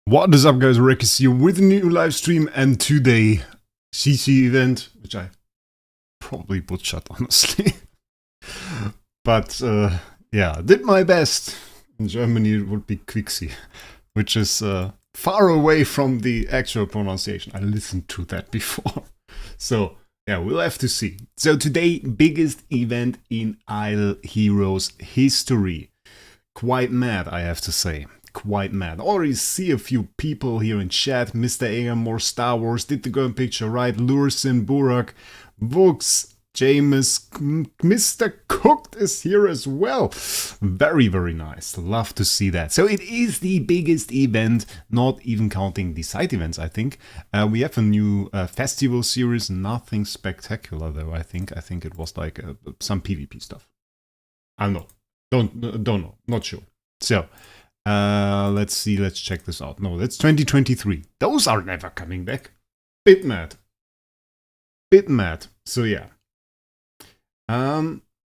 What is up, guys? Wraec is here with a new live stream, and today, Qixi event, which I probably butchered, honestly. But, yeah, did my best. In Germany, it would be Qixi, which is far away from the actual pronunciation. I listened to that before. So, yeah, we'll have to see. So, today, biggest event in Idle Heroes history. Quite mad, I have to say. Quite mad. Already see a few people here in chat. Mr. Egamore, Star Wars, did the girl picture right, Lursin, Burak, Vux, James, Mr. Cooked is here as well. Very, very nice. Love to see that. So it is the biggest event, not even counting the side events, I think. We have a new festival series, nothing spectacular though, I think. I think it was like some PvP stuff. I don't know. Don't know. Not sure. So, let's see, let's check this out. No, that's 2023. Those are never coming back. Bit mad. Bit mad. So yeah.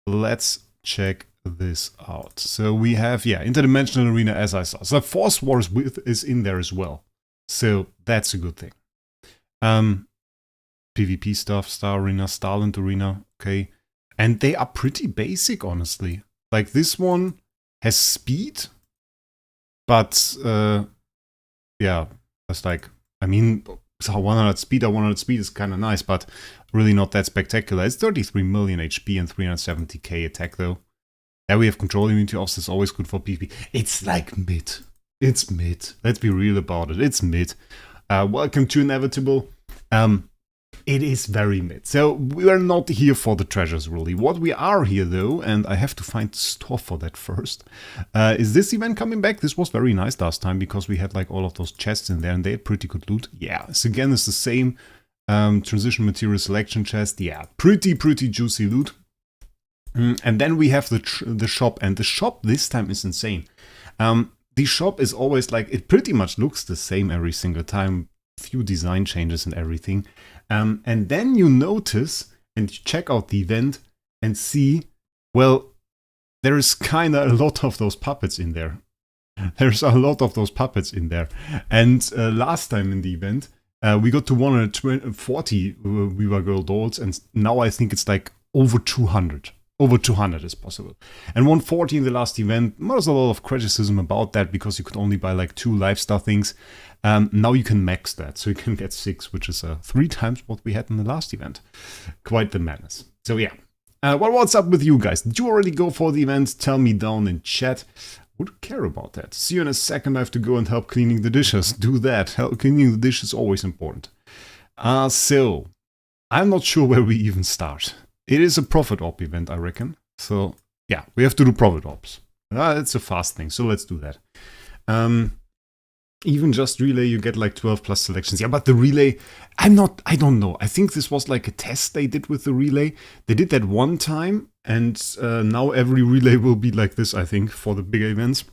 Let's check this out. So we have, yeah, Interdimensional Arena, as I saw. So Force Wars is in there as well. So that's a good thing. PvP stuff, Star Arena, Starland Arena, okay. And they are pretty basic, honestly. Like this one has speed. But, yeah, that's like, I mean, so 100 speed is kind of nice, but really not that spectacular. It's 33 million HP and 370k attack, though. Yeah, we have control immunity offs, that's always good for PvP. It's like mid. It's mid. Let's be real about it. It's mid. Welcome to Inevitable. It is very mid. So we are not here for the treasures, really. What we are here, though, and I have to find store for that first, is this event coming back. This was very nice last time because we had like all of those chests in there and they had pretty good loot. Yeah, so again, it's the same transition material selection chest. Yeah, pretty juicy loot. And then we have the shop, and the shop this time is insane. The shop is always like, it pretty much looks the same every single time. Few design changes and everything. And then you notice and check out the event and see, well, there is kind of a lot of those puppets in there. There's a lot of those puppets in there. And last time in the event, we got to 140 Viva Girl dolls, and now I think it's like over 200. Over 200 is possible. And 140 in the last event, there's a lot of criticism about that because you could only buy like 2 lifestyle things. Now you can max that, so you can get 6, which is 3 times what we had in the last event. Quite the madness. So yeah. What's up with you guys? Did you already go for the event? Tell me down in chat. Would care about that. See you in a second. I have to go and help cleaning the dishes. Do that. Cleaning the dishes is always important. So, I'm not sure where we even start. It is a Profit Op event, I reckon. So, yeah, we have to do Profit Ops. It's a fast thing, so let's do that. Even just relay, you get like 12 plus selections. Yeah, but the relay, I don't know. I think this was like a test they did with the relay. They did that one time, and now every relay will be like this, I think, for the bigger events.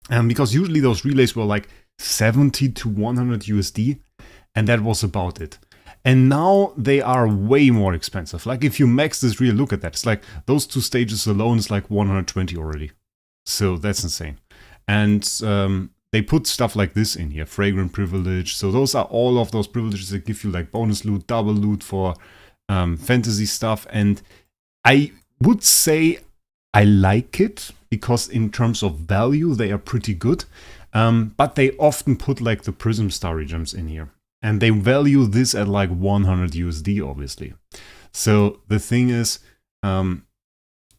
Because usually those relays were like 70 to 100 USD, and that was about it. And now they are way more expensive. Like if you max this relay, look at that. It's like those 2 stages alone is like 120 already. So that's insane. And they put stuff like this in here, fragrant privilege. So those are all of those privileges that give you like bonus loot, double loot for fantasy stuff. And I would say I like it because in terms of value, they are pretty good. But they often put like the Prism Starry gems in here. And they value this at like 100 USD, obviously. So the thing is,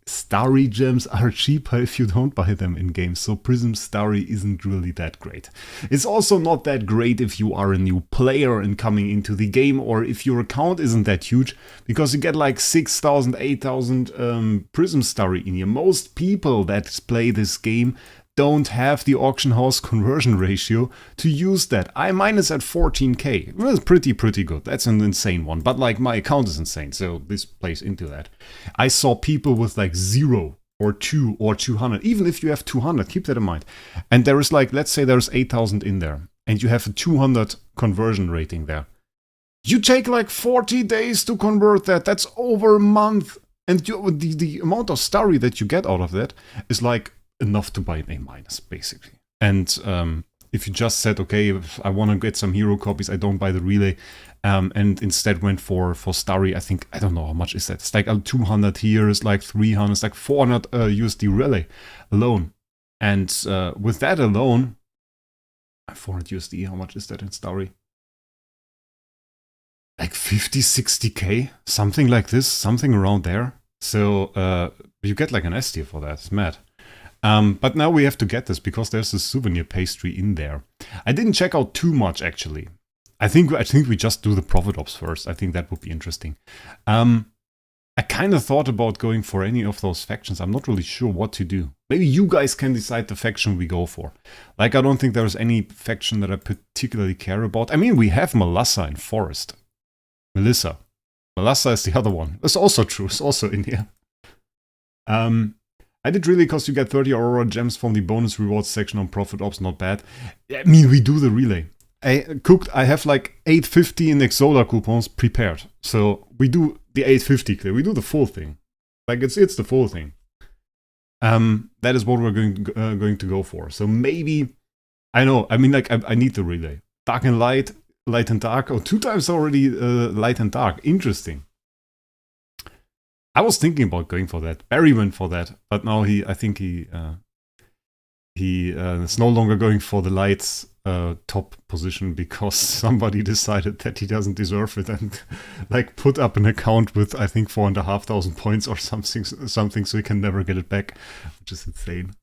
Starry gems are cheaper if you don't buy them in games, so Prism Starry isn't really that great. It's also not that great if you are a new player and coming into the game, or if your account isn't that huge, because you get like 6,000, 8,000 Prism Starry in here. Most people that play this game don't have the auction house conversion ratio to use that. Mine is at 14k. Well, it's pretty good. That's an insane one. But like my account is insane, so this plays into that. I saw people with like 0 or 2 or 200. Even if you have 200, keep that in mind. And there is like, let's say there's 8,000 in there, and you have a 200 conversion rating there. You take like 40 days to convert that. That's over a month. And the amount of Starry that you get out of that is like enough to buy an A-, basically. And if you just said, okay, if I want to get some hero copies, I don't buy the relay, and instead went for Starry. I think, I don't know how much is that. It's like 200 here, it's like 300, it's like 400 USD relay alone. And with that alone, 400 USD, how much is that in Starry? Like 50, 60k, something like this, something around there. So you get like an S tier for that. It's mad. But now we have to get this because there's a souvenir pastry in there. I didn't check out too much actually. I think we just do the profit ops first. I think that would be interesting. I kind of thought about going for any of those factions. I'm not really sure what to do. Maybe you guys can decide the faction we go for. Like, I don't think there's any faction that I particularly care about. I mean, we have Melissa in Forest. Melissa is the other one. It's also true. It's also in here. I did relay because you get 30 Aurora gems from the bonus rewards section on Profit Ops. Not bad. I mean, we do the relay. I have like 850 in Exola coupons prepared. So we do the 850 clear. We do the full thing. Like, it's the full thing. That is what we're going to go for. So maybe, I know, I mean, like, I need the relay. Dark and light, light and dark. Oh, 2 times already light and dark. Interesting. I was thinking about going for that. Barry went for that, but now I think he is no longer going for the lights top position because somebody decided that he doesn't deserve it and like put up an account with I think 4,500 points or something, so he can never get it back, which is insane.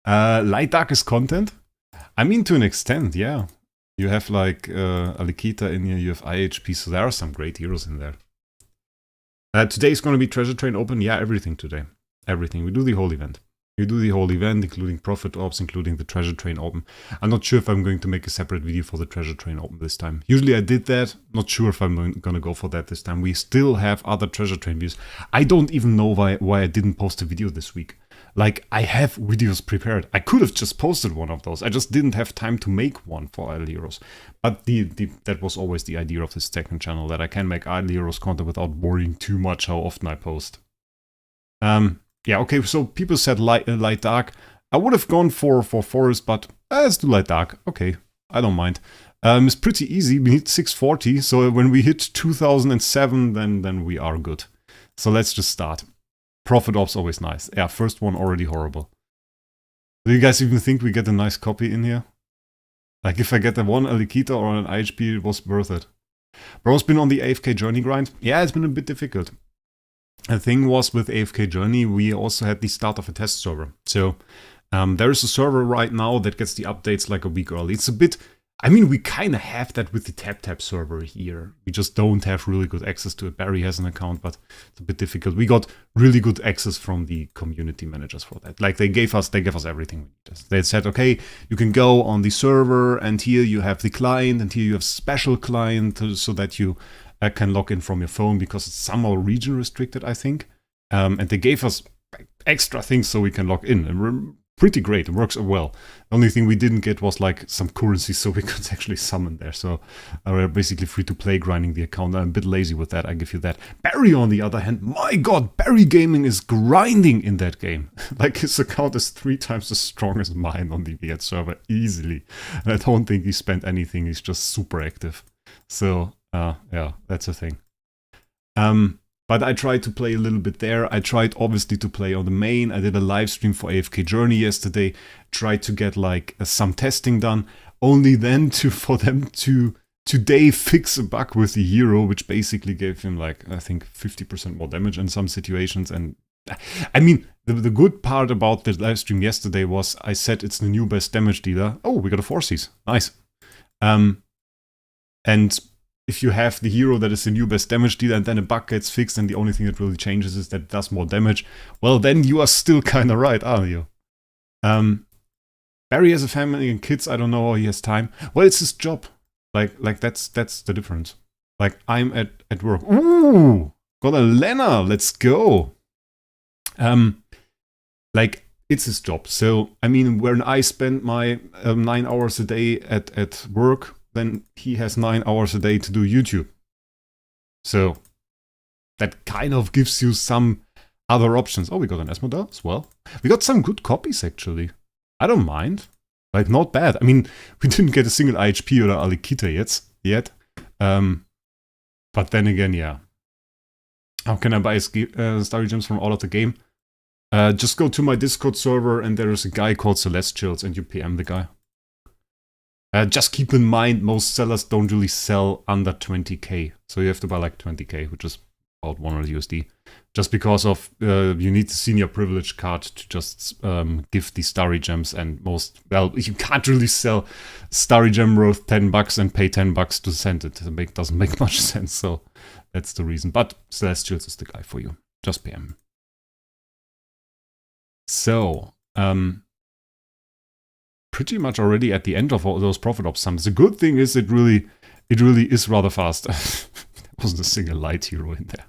Light darkest content? I mean, to an extent, yeah. You have like Alikita in here, you have IHP, so there are some great heroes in there. Today is going to be Treasure Train open. Yeah, everything today. Everything. We do the whole event. We do the whole event, including Profit Ops, including the Treasure Train open. I'm not sure if I'm going to make a separate video for the Treasure Train open this time. Usually I did that. Not sure if I'm going to go for that this time. We still have other Treasure Train videos. I don't even know why I didn't post a video this week. Like, I have videos prepared. I could have just posted one of those. I just didn't have time to make one for Idle Heroes. But that was always the idea of this second channel, that I can make Idle Heroes content without worrying too much how often I post. Yeah, okay, so people said light dark. I would have gone for forest, but let's do light dark. Okay, I don't mind. It's pretty easy. We need 640, so when we hit 2007, then we are good. So let's just start. Profit Ops always nice. Yeah, first one already horrible. Do you guys even think we get a nice copy in here? Like, if I get a one Alikita or an IHP, it was worth it. Bro's been on the AFK Journey grind. Yeah, it's been a bit difficult. The thing was, with AFK Journey, we also had the start of a test server. So there is a server right now that gets the updates like a week early. It's a bit... I mean, we kind of have that with the TapTap server here. We just don't have really good access to it. Barry has an account, but it's a bit difficult. We got really good access from the community managers for that. Like, they gave us everything we needed. They said, okay, you can go on the server, and here you have the client, and here you have special client, so that you can log in from your phone, because it's somehow region restricted, I think. And they gave us extra things so we can log in. And we're pretty great. It works well. The only thing we didn't get was like some currency so we could actually summon there. So we're basically free to play grinding the account. I'm a bit lazy with that, I give you that. Barry, on the other hand, my god, Barry Gaming is grinding in that game. Like, his account is 3 times as strong as mine on the V8 server, easily. And I don't think he spent anything, he's just super active. So, yeah, that's a thing. But I tried to play a little bit there. I tried obviously to play on the main. I did a live stream for AFK Journey yesterday. Tried to get like some testing done. Only then for them to today fix a bug with the hero, which basically gave him like, I think 50% more damage in some situations. And I mean, the good part about the live stream yesterday was I said it's the new best damage dealer. Oh, we got a 4Cs. Nice. And if you have the hero that is the new best damage dealer and then a bug gets fixed and the only thing that really changes is that it does more damage, well, then you are still kind of right, aren't you? Barry has a family and kids. I don't know how he has time. Well, it's his job. Like that's the difference. Like, I'm at work. Ooh, got a Lena. Let's go. Like, it's his job. So, I mean, when I spend my 9 hours a day at work, then he has 9 hours a day to do YouTube. So that kind of gives you some other options. Oh, we got an S model as well. We got some good copies, actually. I don't mind. Like, not bad. I mean, we didn't get a single IHP or Alikita yet. But then again, yeah. How can I buy Starry Gems from all of the game? Just go to my Discord server and there is a guy called Celestials and you PM the guy. Just keep in mind, most sellers don't really sell under 20k. So you have to buy like 20k, which is about 100 USD. Just because of, you need the senior privilege card to just give the Starry Gems and most, well, you can't really sell Starry Gem worth $10 and pay $10 to send it. It doesn't make much sense, so that's the reason. But Celestials is the guy for you. Just PM. So, pretty much already at the end of all those profit ops sums. The good thing is it really is rather fast. There wasn't a single light hero in there.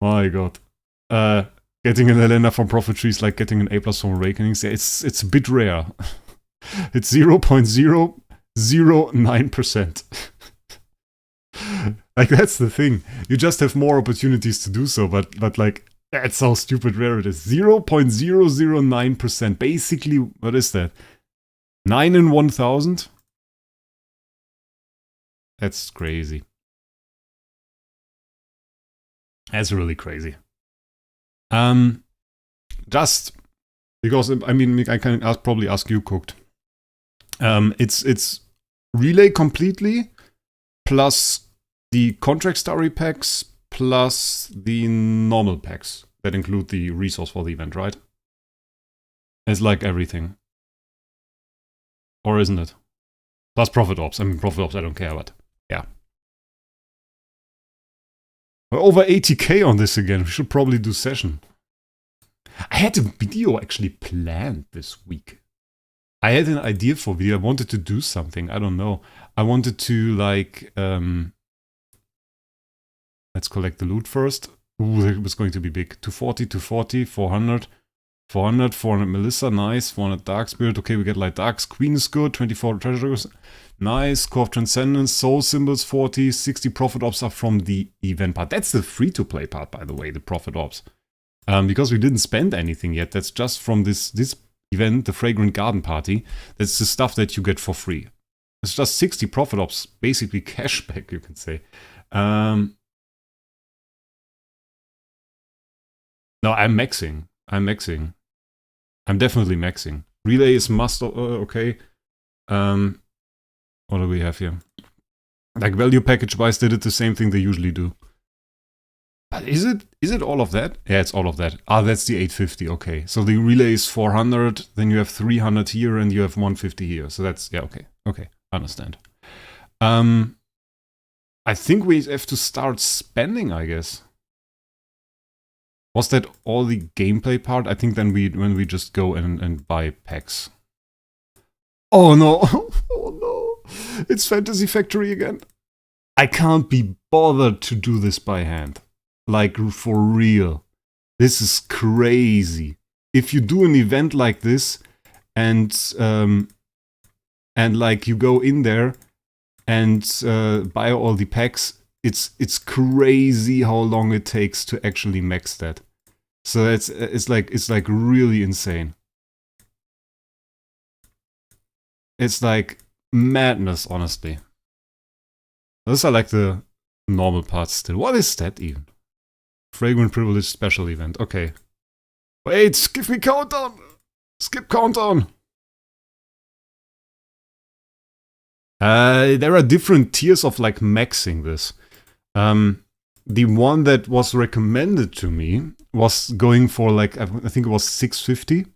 My god. Getting an Elena from profit trees like getting an A+ from Awakenings, it's a bit rare. It's 0.009%. Like, that's the thing. You just have more opportunities to do so, but like, that's how stupid rare it is. 0.009%. Basically, what is that? 9 in 1,000? That's crazy. That's really crazy. Just because, I mean, I can probably ask you, Cooked. It's relay completely, plus the contract story packs, plus the normal packs that include the resource for the event, right? It's like everything. Or isn't it? Plus profit ops. I mean, profit ops, I don't care, but yeah. We're over 80k on this again. We should probably do session. I had a video actually planned this week. I had an idea for a video. I wanted to do something. I don't know. I wanted to, like, let's collect the loot first. Ooh, it was going to be big. 240, 240, 400, 400, 400 Melissa, nice. 400 Dark Spirit, okay, we get Light Darks. Queen is good, 24 Treasures, nice. Core of Transcendence, Soul Symbols, 40, 60 Profit Ops are from the event part. That's the free-to-play part, by the way, the Profit Ops. Because we didn't spend anything yet. That's just from this event, the Fragrant Garden Party. That's the stuff that you get for free. It's just 60 Profit Ops, basically cashback, you can say. No, I'm maxing. I'm definitely maxing. Relay is must, okay. What do we have here? Like, value package wise, they did the same thing they usually do. But is it all of that? Yeah, it's all of that. Ah, that's the 850, okay. So the relay is 400, then you have 300 here, and you have 150 here. So that's, yeah, okay. Okay, I understand. I think we have to start spending, I guess. Was that all the gameplay part? I think then when we just go and buy packs. Oh no! Oh no! It's Fantasy Factory again. I can't be bothered to do this by hand. Like, for real. This is crazy. If you do an event like this and like you go in there and buy all the packs, it's crazy how long it takes to actually max that. So it's like really insane. It's like madness, honestly. Those are like the normal parts still. What is that even? Fragrant Privilege special event. Okay. Wait, give me countdown. Skip countdown. There are different tiers of like maxing this. The one that was recommended to me was going for like, I think it was 650,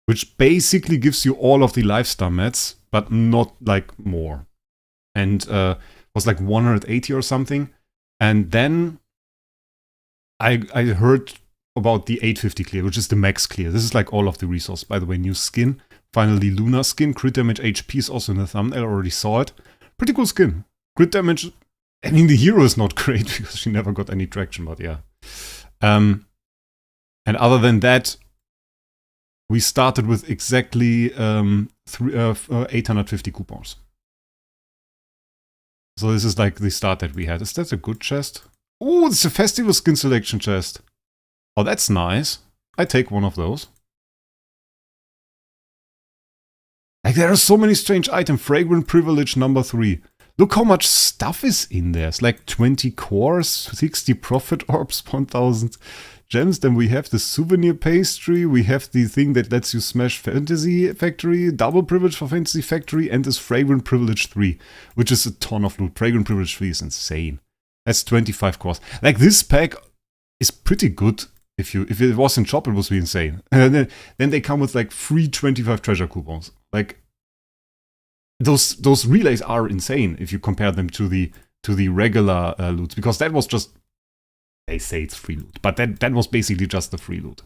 which basically gives you all of the lifestyle mats, but not like more. And was like 180 or something. And then I heard about the 850 clear, which is the max clear. This is like all of the resource. By the way, new skin. Finally, Luna skin. Crit damage HP is also in the thumbnail. I already saw it. Pretty cool skin. Crit damage. I mean, the hero is not great because she never got any traction, but yeah. And other than that, we started with exactly 850 coupons. So this is like the start that we had. Is that a good chest? Oh, it's a festival skin selection chest. Oh, that's nice. I take one of those. there are so many strange items. Fragrant privilege number 3. Look how much stuff is in there. It's like 20 cores, 60 profit orbs, 1000 gems. Then we have the souvenir pastry. We have the thing that lets you smash Fantasy Factory, double privilege for Fantasy Factory, and this Fragrant Privilege 3, which is a ton of loot. Fragrant Privilege 3 is insane. That's 25 cores. Like, this pack is pretty good. If it was in shop, it would be insane. And then they come with like free 25 treasure coupons. Like, those relays are insane if you compare them to the regular loot, because that was just, they say it's free loot, but that was basically just the free loot.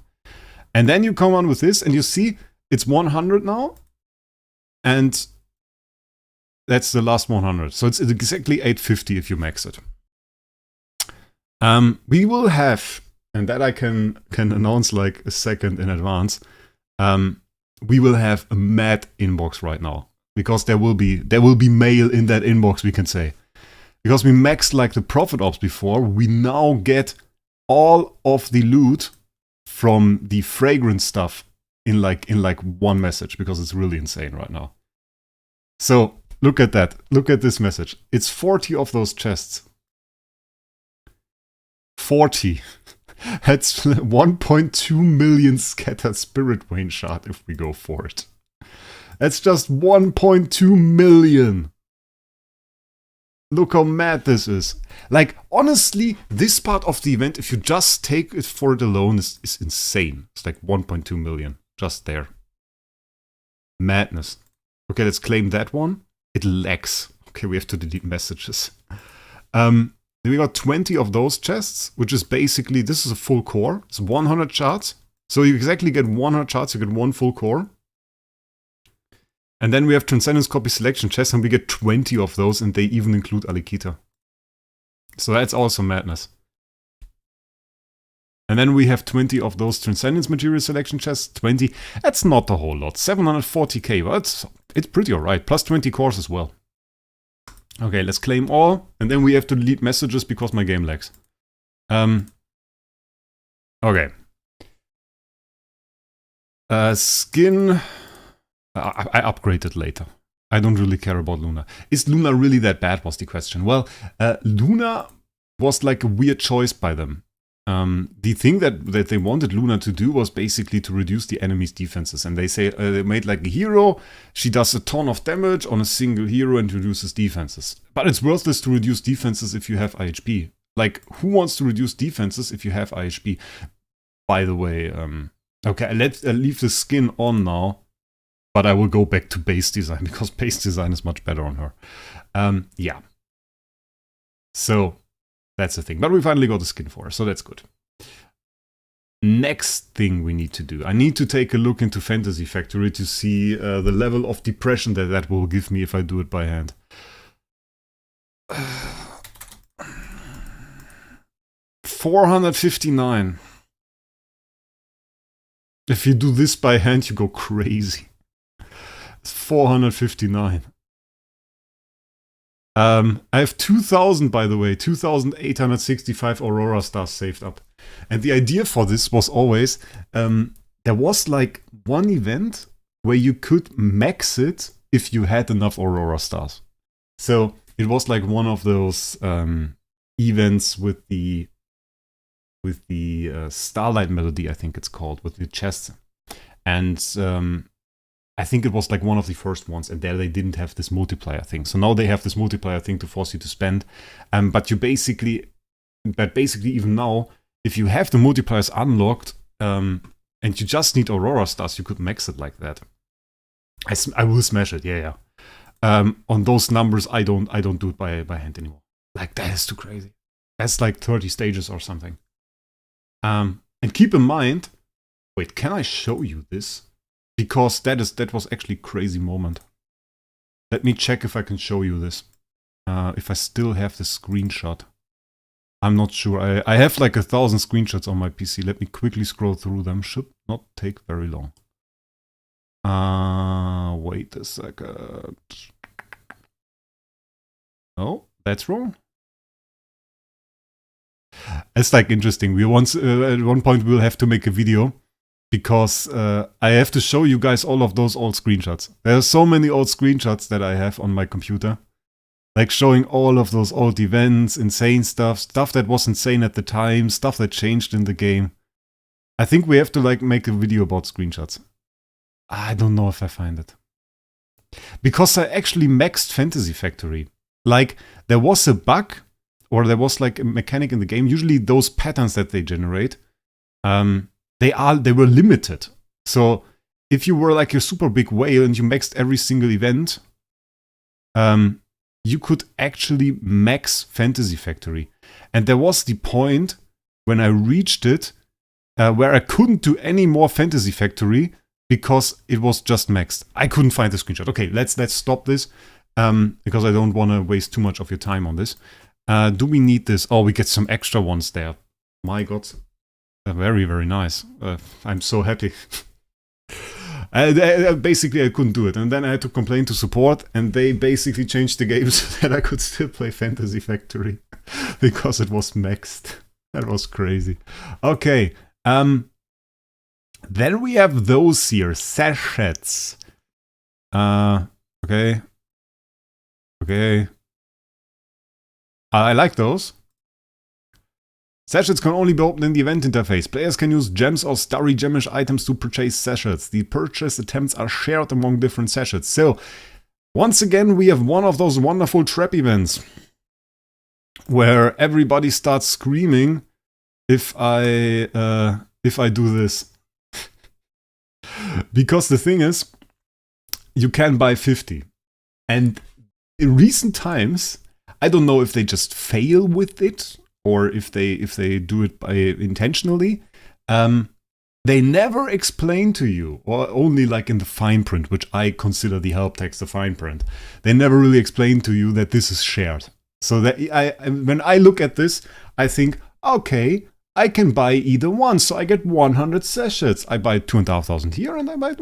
And then you come on with this, and you see it's 100 now, and that's the last 100. So it's exactly 850 if you max it. We will have, and that I can announce like a second in advance. We will have a mad inbox right now, because there will be mail in that inbox, we can say. Because we maxed like the profit ops before, we now get all of the loot from the fragrant stuff in like one message, because it's really insane right now. So look at that. Look at this message. It's 40 of those chests. 40. That's 1.2 million scattered spirit vein shard if we go for it. That's just 1.2 million. Look how mad this is. Like, honestly, this part of the event, if you just take it for it alone, is insane. It's like 1.2 million just there. Madness. Okay, let's claim that one. It lags. Okay, we have to delete messages. Then we got 20 of those chests, which is basically, this is a full core. It's 100 shards. So you exactly get 100 shards, you get one full core. And then we have Transcendence Copy Selection chests, and we get 20 of those, and they even include Alikita. So that's also madness. And then we have 20 of those Transcendence Material Selection chests. 20, that's not a whole lot. 740k, well, it's pretty alright. Plus 20 cores as well. Okay, let's claim all, and then we have to delete messages because my game lags. Okay. Skin... I upgraded later. I don't really care about Luna. Is Luna really that bad, was the question. Well, Luna was like a weird choice by them. The thing that they wanted Luna to do was basically to reduce the enemy's defenses. And they say they made like a hero. She does a ton of damage on a single hero and reduces defenses. But it's worthless to reduce defenses if you have IHP. Like, who wants to reduce defenses if you have IHP? By the way, okay, let's leave the skin on now. But I will go back to base design, because base design is much better on her. Yeah. So, that's the thing. But we finally got the skin for her, so that's good. Next thing we need to do. I need to take a look into Fantasy Factory to see the level of depression that will give me if I do it by hand. 459. If you do this by hand, you go crazy. 459. I have 2,000, by the way, 2,865 Aurora stars saved up. And the idea for this was always, there was like one event where you could max it if you had enough Aurora stars. So it was like one of those events with the Starlight Melody, I think it's called, with the chests. And I think it was like one of the first ones, and there they didn't have this multiplier thing. So now they have this multiplier thing to force you to spend. But basically even now, if you have the multipliers unlocked, and you just need Aurora stars, you could max it like that. I will smash it, yeah. On those numbers, I don't do it by hand anymore. Like, that is too crazy. That's like 30 stages or something. And keep in mind, wait, can I show you this? Because that was actually a crazy moment. Let me check if I can show you this. If I still have the screenshot. I'm not sure. I have like 1,000 screenshots on my PC. Let me quickly scroll through them. Should not take very long. Wait a second. Oh, that's wrong. It's like interesting. We once at one point we'll have to make a video because I have to show you guys all of those old screenshots. There are so many old screenshots that I have on my computer. Like showing all of those old events, insane stuff that was insane at the time, stuff that changed in the game. I think we have to like make a video about screenshots. I don't know if I find it. Because I actually maxed Fantasy Factory. Like, there was a bug, or there was like a mechanic in the game. Usually those patterns that they generate, they were limited. So if you were like a super big whale and you maxed every single event, you could actually max Fantasy Factory. And there was the point when I reached it where I couldn't do any more Fantasy Factory because it was just maxed. I couldn't find the screenshot. Okay, let's stop this because I don't want to waste too much of your time on this. Do we need this? Oh, we get some extra ones there. My god. Very, very nice. I'm so happy. Basically, I couldn't do it. And then I had to complain to support, and they basically changed the game so that I could still play Fantasy Factory because it was maxed. That was crazy. Okay. Then we have those here, sachets. Okay. Okay. I like those. Sachets can only be opened in the event interface. Players can use gems or starry gemish items to purchase sachets. The purchase attempts are shared among different sachets. So, once again, we have one of those wonderful trap events where everybody starts screaming if I do this. Because the thing is, you can buy 50. And in recent times, I don't know if they just fail with it or if they do it intentionally. They never explain to you, or only like in the fine print, which I consider the help text the fine print. They never really explain to you that this is shared. So that when I look at this, I think, okay, I can buy either one, so I get 100 sachets. I buy 2,500 here, and I buy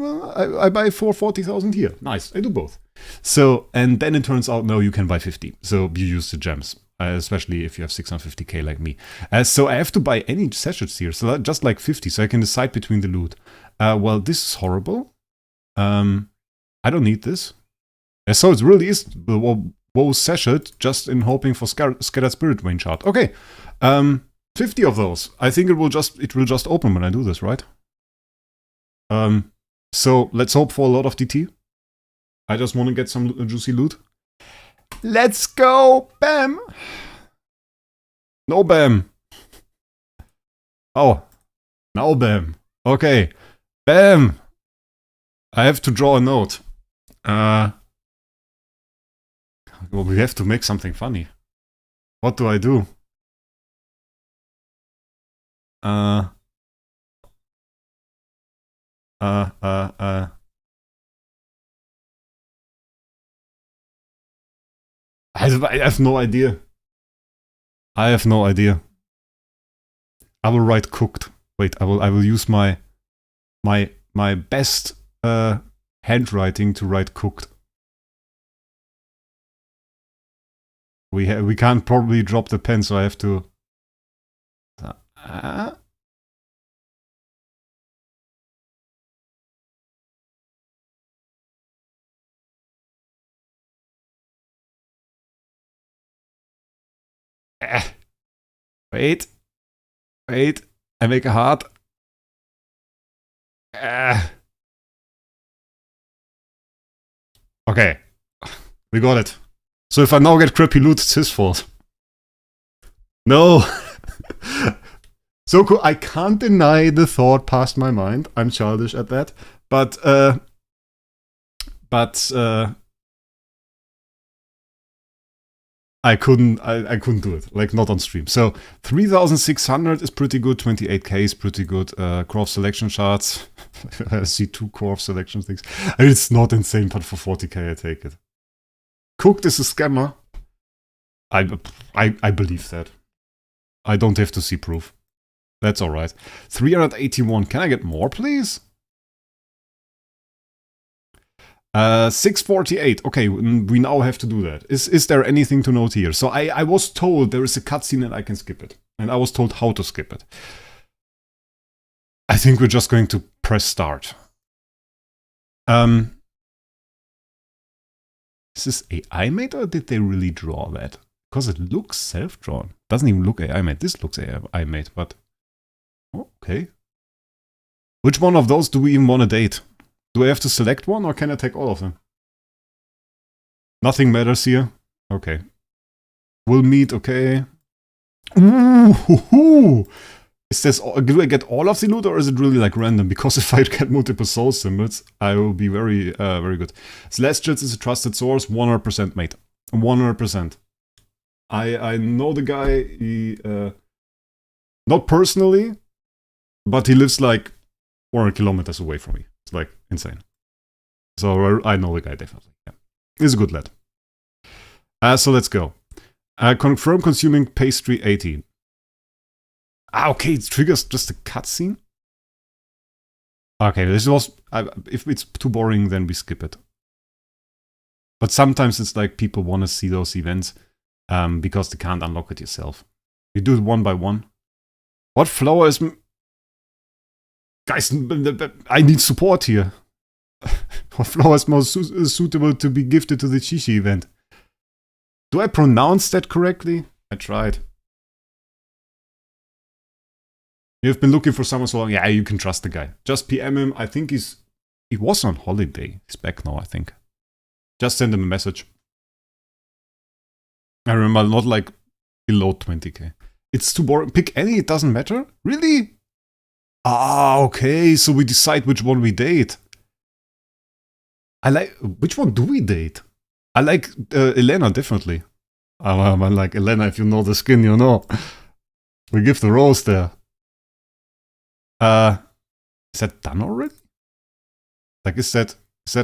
440,000 here. Nice, I do both. So, and then it turns out, no, you can buy 50. So you use the gems, especially if you have 650k like me. So I have to buy any sachets here, so just like 50, so I can decide between the loot. Well, this is horrible. I don't need this. So it really is the WoW sachet, just in hoping for Scattered Spirit Vein shard. Okay, 50 of those. I think it will just open when I do this, right? So let's hope for a lot of DT. I just want to get some juicy loot. Let's go! Bam! No bam! Oh, now bam. Okay, bam! I have to draw a note. Well, we have to make something funny. What do I do? I have no idea. I have no idea. I will write cooked. Wait, I will use my best handwriting to write cooked. We can't probably drop the pen, so I have to. Wait. I make a heart. Okay. We got it. So if I now get crappy loot, it's his fault. No. So cool. I can't deny the thought passed my mind. I'm childish at that. But I couldn't do it, like not on stream. So 3,600 is pretty good, 28k is pretty good. Core of selection charts, I see 2 core of selection things. It's not insane, but for 40k I take it. Cooked is a scammer. I believe that. I don't have to see proof. That's alright. 381, can I get more please? 648. Okay, we now have to do that. Is there anything to note here? So I was told there is a cutscene and I can skip it. And I was told how to skip it. I think we're just going to press start. Is this AI made or did they really draw that? Because it looks self-drawn. Doesn't even look AI made. This looks AI made, but oh, okay. Which one of those do we even want to date? Do I have to select one or can I take all of them? Nothing matters here. Okay. We'll meet, okay. Ooh, hoo, hoo. Is this, do I get all of the loot or is it really like random? Because if I get multiple soul symbols, I will be very, very good. Celestials is a trusted source, 100% mate. 100%. I know the guy, he, not personally, but he lives like 400 kilometers away from me. It's like insane. So I know the guy definitely. Yeah. He's a good lad. So let's go. Confirm consuming pastry 18. Ah, okay, it triggers just a cutscene. Okay, this was... if it's too boring, then we skip it. But sometimes it's like people want to see those events because they can't unlock it yourself. You do it one by one. What flower is... Guys, I need support here. What flower is most suitable to be gifted to the Qixi event? Do I pronounce that correctly? I tried. You've been looking for someone so long. Yeah, you can trust the guy. Just PM him. I think he was on holiday. He's back now, I think. Just send him a message. I remember not like below 20k. It's too boring. Pick any, it doesn't matter? Really? Ah, okay. So we decide which one we date. I like... Which one do we date? I like Elena, definitely. I like Elena, if you know the skin, you know. We give the rose there. Is that done already? Like, is that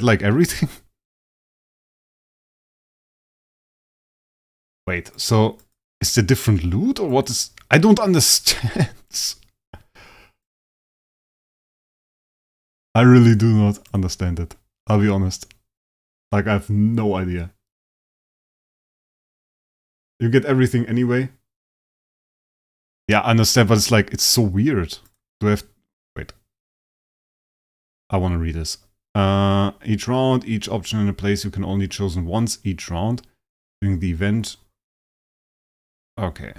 like everything? Wait, so is there different loot or what is... I don't understand. I really do not understand it. I'll be honest. Like, I have no idea. You get everything anyway? Yeah, I understand, but it's like, it's so weird. Do I have... Wait. I want to read this. Each round, each option in a place you can only chosen once each round during the event. Okay.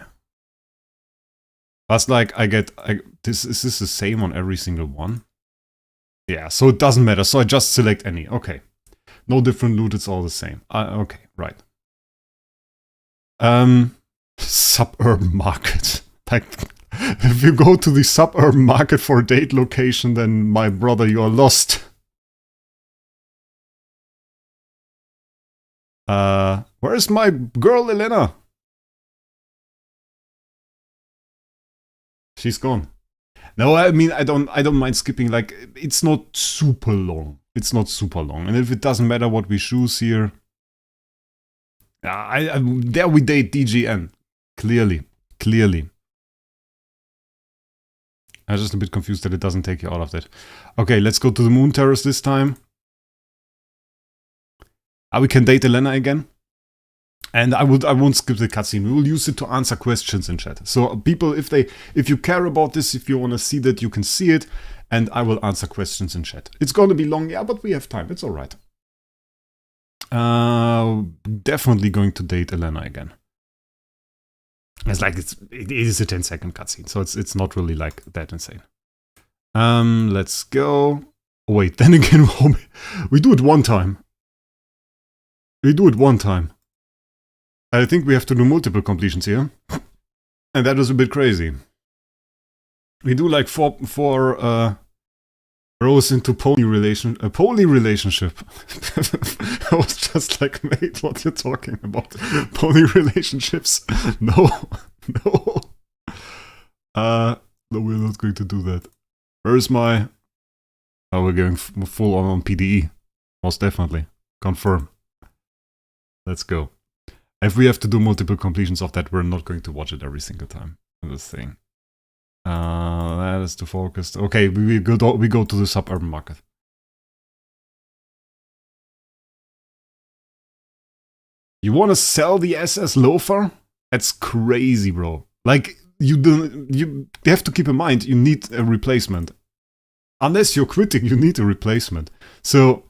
That's like, is this the same on every single one? Yeah, so it doesn't matter. So I just select any. Okay. No different loot, it's all the same. Okay, right. Suburban market. Like, if you go to the suburban market for a date location, then my brother, you are lost. Where's my girl, Elena? She's gone. No, I mean, I don't mind skipping, like, it's not super long. It's not super long. And if it doesn't matter what we choose here... there we date DGN. Clearly. I'm just a bit confused that it doesn't take you out of that. Okay, let's go to the Moon Terrace this time. We can date Elena again. And I won't skip the cutscene. We will use it to answer questions in chat. So people, if you care about this, if you want to see that, you can see it. And I will answer questions in chat. It's going to be long, yeah, but we have time. It's alright. Definitely going to date Elena again. It's like, it is a 10-second cutscene, so it's not really like that insane. Let's go. Oh, wait, then again, we do it one time. I think we have to do multiple completions here. And that was a bit crazy. We do like four rows into poly relationship. I was just like, mate, what you're talking about? Poly relationships? No. No, we're not going to do that. Where's my... Oh, we're going full on PDE. Most definitely. Confirm. Let's go. If we have to do multiple completions of that, we're not going to watch it every single time. This thing. That is too focused. Okay, we go to the suburban market. You want to sell the SS loafer? That's crazy, bro. Like, you have to keep in mind, you need a replacement. Unless you're quitting, you need a replacement. So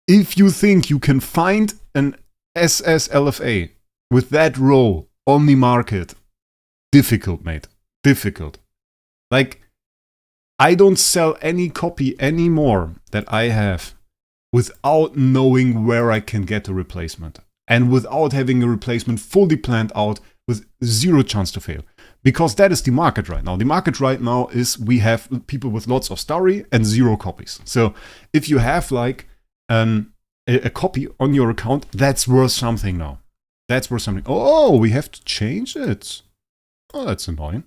if you think you can find an SSLFA with that role on the market, difficult, mate. Difficult. Like, I don't sell any copy anymore that I have without knowing where I can get a replacement. And without having a replacement fully planned out with zero chance to fail. Because that is the market right now. The market right now is we have people with lots of starry and 0 copies. So if you have like a copy on your account, that's worth something now. That's worth something. Oh, we have to change it. Oh, that's annoying.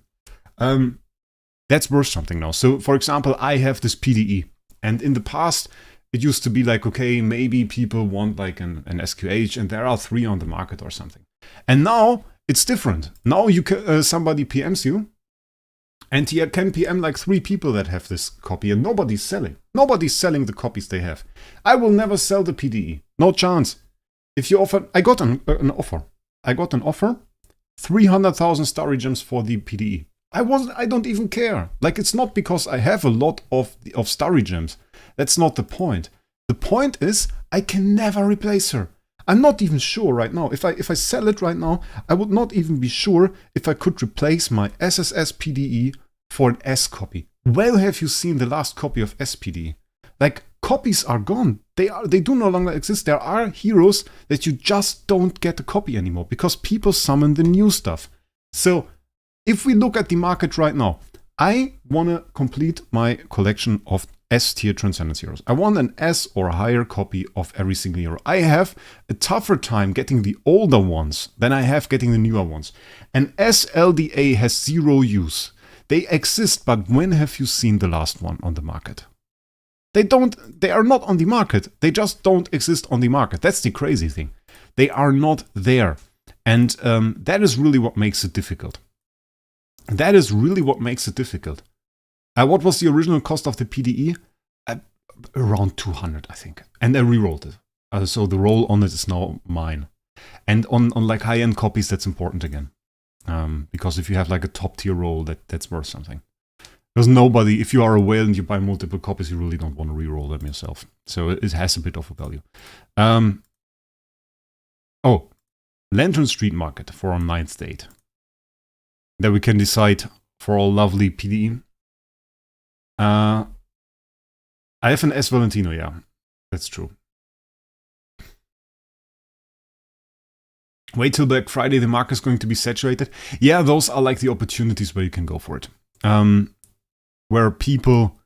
That's worth something now. So for example, I have this PDE. And in the past, it used to be like, okay, maybe people want like an SQH and there are 3 on the market or something. And now it's different. Now you can, somebody PMs you and he can PM like 3 people that have this copy and nobody's selling. Nobody's selling the copies they have. I will never sell the PDE. No chance. If you offer, I got an offer. I got an offer, 300,000 starry gems for the PDE. I don't even care. Like, it's not because I have a lot of starry gems. That's not the point. The point is I can never replace her. I'm not even sure right now. If I sell it right now, I would not even be sure if I could replace my SSS PDE for an S copy. Well, have you seen the last copy of SPDE? Like, copies are gone. They do no longer exist. There are heroes that you just don't get a copy anymore because people summon the new stuff. So if we look at the market right now, I want to complete my collection of S-tier Transcendence heroes. I want an S or higher copy of every single hero. I have a tougher time getting the older ones than I have getting the newer ones. And SLDA has 0 use. They exist, but when have you seen the last one on the market? They are not on the market. They just don't exist on the market. That's the crazy thing. They are not there. And that is really what makes it difficult. That is really what makes it difficult. What was the original cost of the PDE? Around 200, I think. And I re-rolled it. So the roll on it is now mine. And on like high-end copies, that's important again. Because if you have like a top-tier roll, that's worth something. Because nobody, if you are a whale and you buy multiple copies, you really don't want to re-roll them yourself. So it has a bit of a value. Oh, Lantern Street Market for our 9th date. That we can decide for our lovely PDE. I have an S Valentino, yeah. That's true. Wait till Black Friday, the market is going to be saturated. Yeah, those are like the opportunities where you can go for it. Where people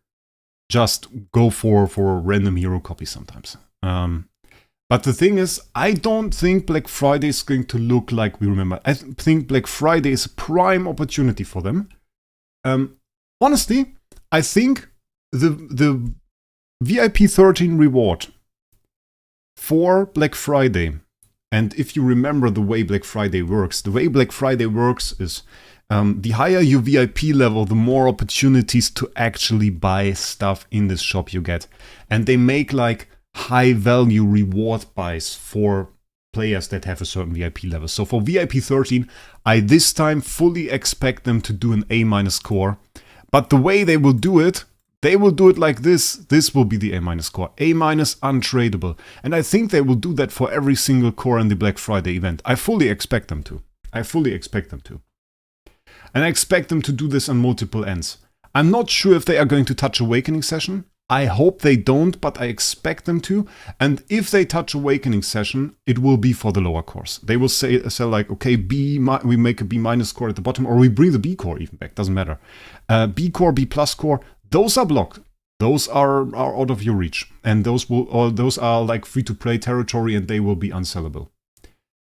just go for random hero copies sometimes. But the thing is, I don't think Black Friday is going to look like we remember. I think Black Friday is a prime opportunity for them. Honestly, I think the VIP 13 reward for Black Friday, and if you remember the way Black Friday works, is the higher your VIP level, the more opportunities to actually buy stuff in this shop you get. And they make like high value reward buys for players that have a certain VIP level. So for VIP 13, I this time fully expect them to do an A- score. But the way they will do it like this. This will be the A- score. A- untradeable. And I think they will do that for every single core in the Black Friday event. I fully expect them to. And I expect them to do this on multiple ends. I'm not sure if they are going to touch Awakening Session. I hope they don't, but I expect them to. And if they touch Awakening Session, it will be for the lower cores. They will say like, okay, we make a B- core at the bottom, or we bring the B core even back, doesn't matter. B core, B+ core, those are blocked. Those are out of your reach. And those are like free-to-play territory and they will be unsellable.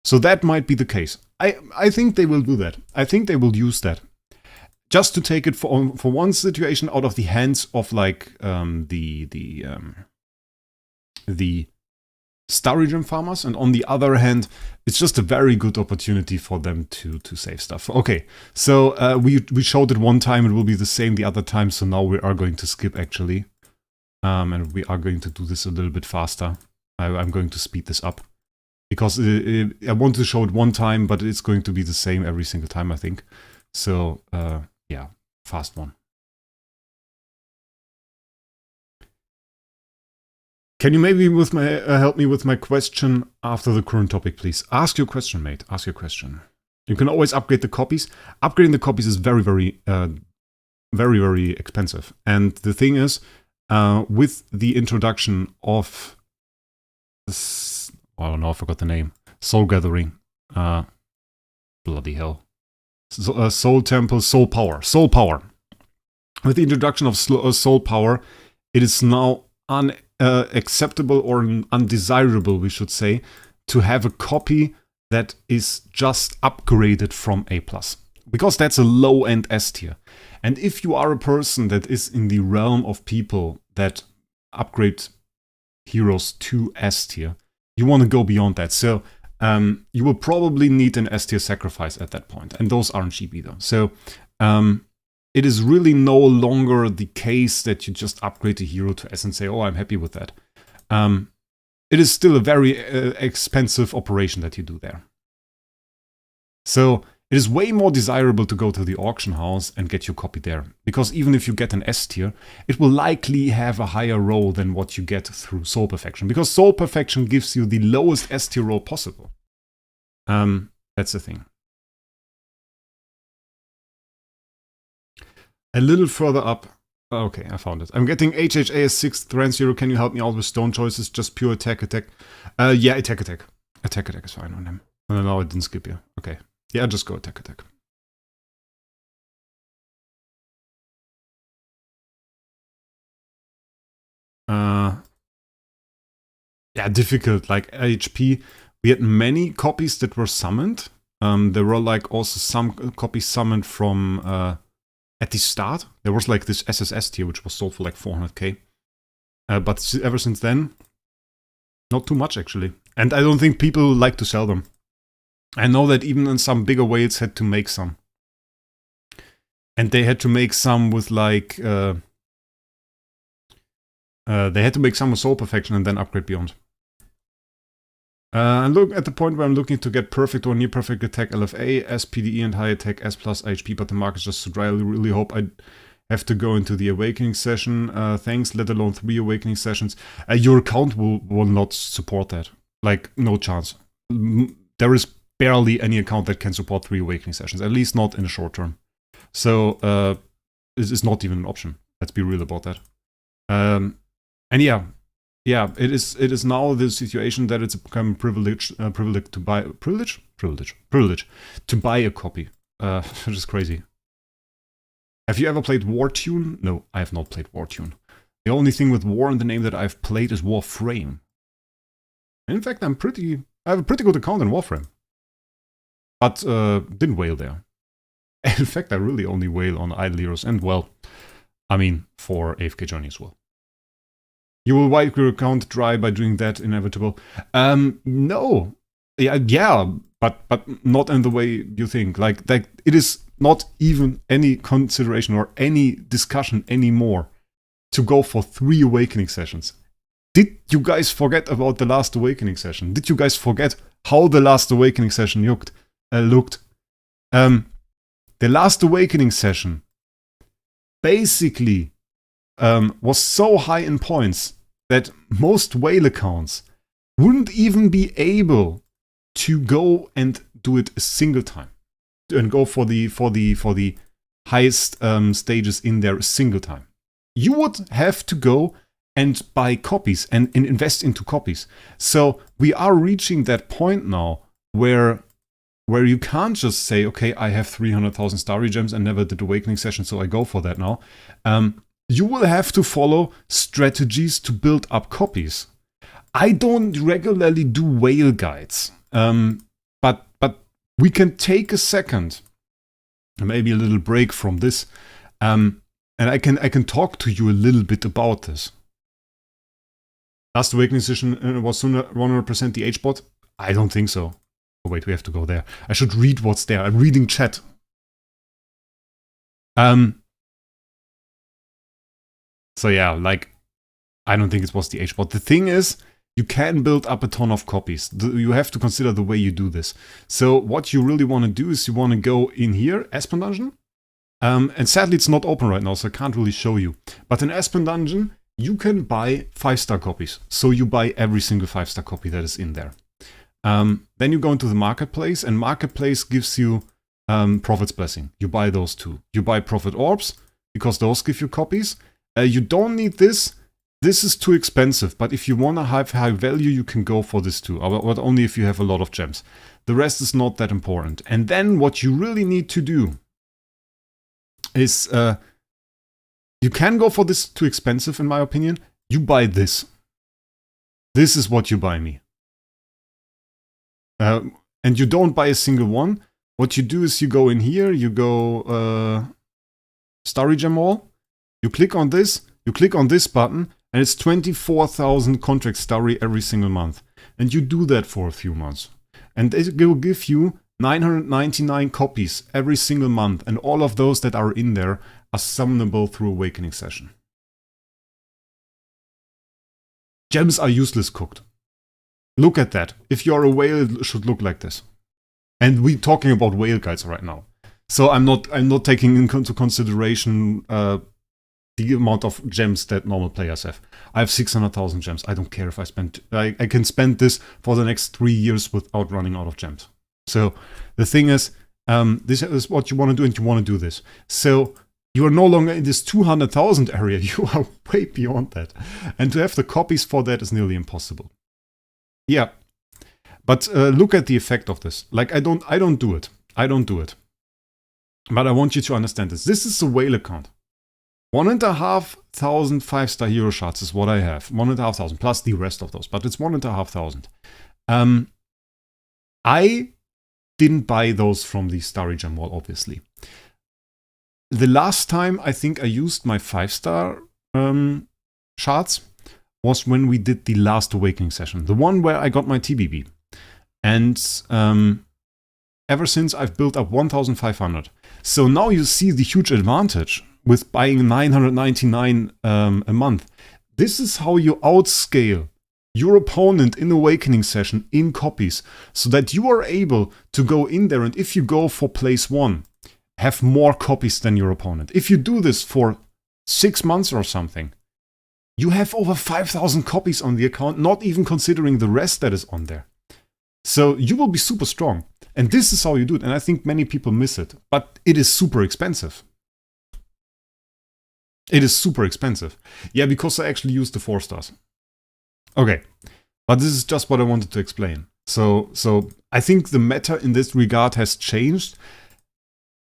So that might be the case. I think they will do that. I think they will use that. Just to take it for one situation out of the hands of like the starry gem farmers, and on the other hand, it's just a very good opportunity for them to save stuff. Okay, so we showed it one time, it will be the same the other time, so now we are going to skip actually. And we are going to do this a little bit faster. I'm going to speed this up. Because I want to show it one time, but it's going to be the same every single time, I think. So, yeah, fast one. Can you maybe with my help me with my question after the current topic, please? Ask your question, mate. Ask your question. You can always upgrade the copies. Upgrading the copies is very, very expensive. And the thing is, with the introduction of this, I don't know, I forgot the name. Soul Gathering. Bloody hell. Soul Temple, Soul Power. Soul Power. With the introduction of Soul Power, it is now unacceptable or undesirable, we should say, to have a copy that is just upgraded from A+. Because that's a low-end S tier. And if you are a person that is in the realm of people that upgrade heroes to S tier, you want to go beyond that. So you will probably need an S tier sacrifice at that point. And those aren't cheap either. So it is really no longer the case that you just upgrade the hero to S and say, oh, I'm happy with that. It is still a very expensive operation that you do there. So it is way more desirable to go to the auction house and get your copy there. Because even if you get an S tier, it will likely have a higher roll than what you get through Soul Perfection. Because Soul Perfection gives you the lowest S tier roll possible. That's the thing. A little further up. Okay, I found it. I'm getting HHA as 6th Trans Hero. Can you help me out with stone choices? Just pure attack. Yeah, attack. Attack is fine on him. No, I didn't skip you. Okay. Yeah, just go attack. Yeah, difficult. Like HP, we had many copies that were summoned. There were like also some copies summoned from at the start. There was like this SSS tier which was sold for like 400k. But ever since then, not too much actually. And I don't think people like to sell them. I know that even in some bigger whales had to make some. And they had to make some with like... they had to make some with Soul Perfection and then upgrade beyond. I look at the point where I'm looking to get perfect or near perfect attack LFA, SPDE and high attack S plus HP, but the market's just so dry. I really hope I have to go into the Awakening session. Thanks, let alone 3 Awakening sessions. Your account will not support that. Like, no chance. There is barely any account that can support 3 Awakening sessions, at least not in the short term. So, this is not even an option. Let's be real about that. And yeah, it is now the situation that it's become privilege to buy to buy a copy. Which is crazy. Have you ever played Wartune? No, I have not played Wartune. The only thing with War in the name that I've played is Warframe. In fact, I have a pretty good account in Warframe. But didn't whale there. In fact, I really only whale on Idle Heroes and, well, I mean, for AFK Journey as well. You will wipe your account dry by doing that, inevitable. No. Yeah, but not in the way you think. Like it is not even any consideration or any discussion anymore to go for 3 Awakening sessions. Did you guys forget about the last Awakening session? Did you guys forget how the last Awakening session looked? The last Awakening session basically was so high in points that most whale accounts wouldn't even be able to go and do it a single time and go for the highest stages in there a single time. You would have to go and buy copies and invest into copies. So we are reaching that point now where you can't just say, okay, I have 300,000 Starry Gems and never did Awakening session, so I go for that now. You will have to follow strategies to build up copies. I don't regularly do whale guides, but we can take a second, maybe a little break from this, and I can talk to you a little bit about this. Last Awakening session was 100% the H-bot? I don't think so. Oh wait, we have to go there. I should read what's there. I'm reading chat. So yeah, like, I don't think it was the H-bot. The thing is, you can build up a ton of copies. You have to consider the way you do this. So what you really want to do is you want to go in here, Aspen Dungeon. And sadly, it's not open right now, so I can't really show you. But in Aspen Dungeon, you can buy 5-star copies. So you buy every single 5-star copy that is in there. Then you go into the marketplace, and marketplace gives you Prophet's Blessing. You buy those two. You buy Prophet Orbs, because those give you copies. You don't need this. This is too expensive, but if you want to have high value, you can go for this too, but only if you have a lot of gems. The rest is not that important. And then what you really need to do is, you can go for this too expensive, in my opinion. You buy this. This is what you buy me. And you don't buy a single one. What you do is you go in here, you go Starry Gem Wall, you click on this button, and it's 24,000 contract Starry every single month. And you do that for a few months. And it will give you 999 copies every single month, and all of those that are in there are summonable through Awakening Session. Gems are useless cooked. Look at that. If you're a whale, it should look like this. And we're talking about whale guides right now. So I'm not taking into consideration the amount of gems that normal players have. I have 600,000 gems. I don't care if I can spend this for the next 3 years without running out of gems. So the thing is, this is what you want to do, and you want to do this. So you are no longer in this 200,000 area. You are way beyond that. And to have the copies for that is nearly impossible. Yeah. But look at the effect of this. Like, I don't do it. I don't do it. But I want you to understand this. This is a whale account. 1,500 5-star hero shards is what I have. 1,500 plus the rest of those, but it's 1,500. I didn't buy those from the Starry Gem Wall, obviously. The last time I think I used my 5-star shards was when we did the last Awakening session, the one where I got my TBB. And ever since I've built up 1,500. So now you see the huge advantage with buying 999 a month. This is how you outscale your opponent in Awakening session in copies, so that you are able to go in there, and if you go for place 1, have more copies than your opponent. If you do this for 6 months or something, you have over 5,000 copies on the account, not even considering the rest that is on there. So you will be super strong. And this is how you do it. And I think many people miss it. But it is super expensive. It is super expensive. Yeah, because I actually used the 4 stars. Okay. But this is just what I wanted to explain. So I think the meta in this regard has changed.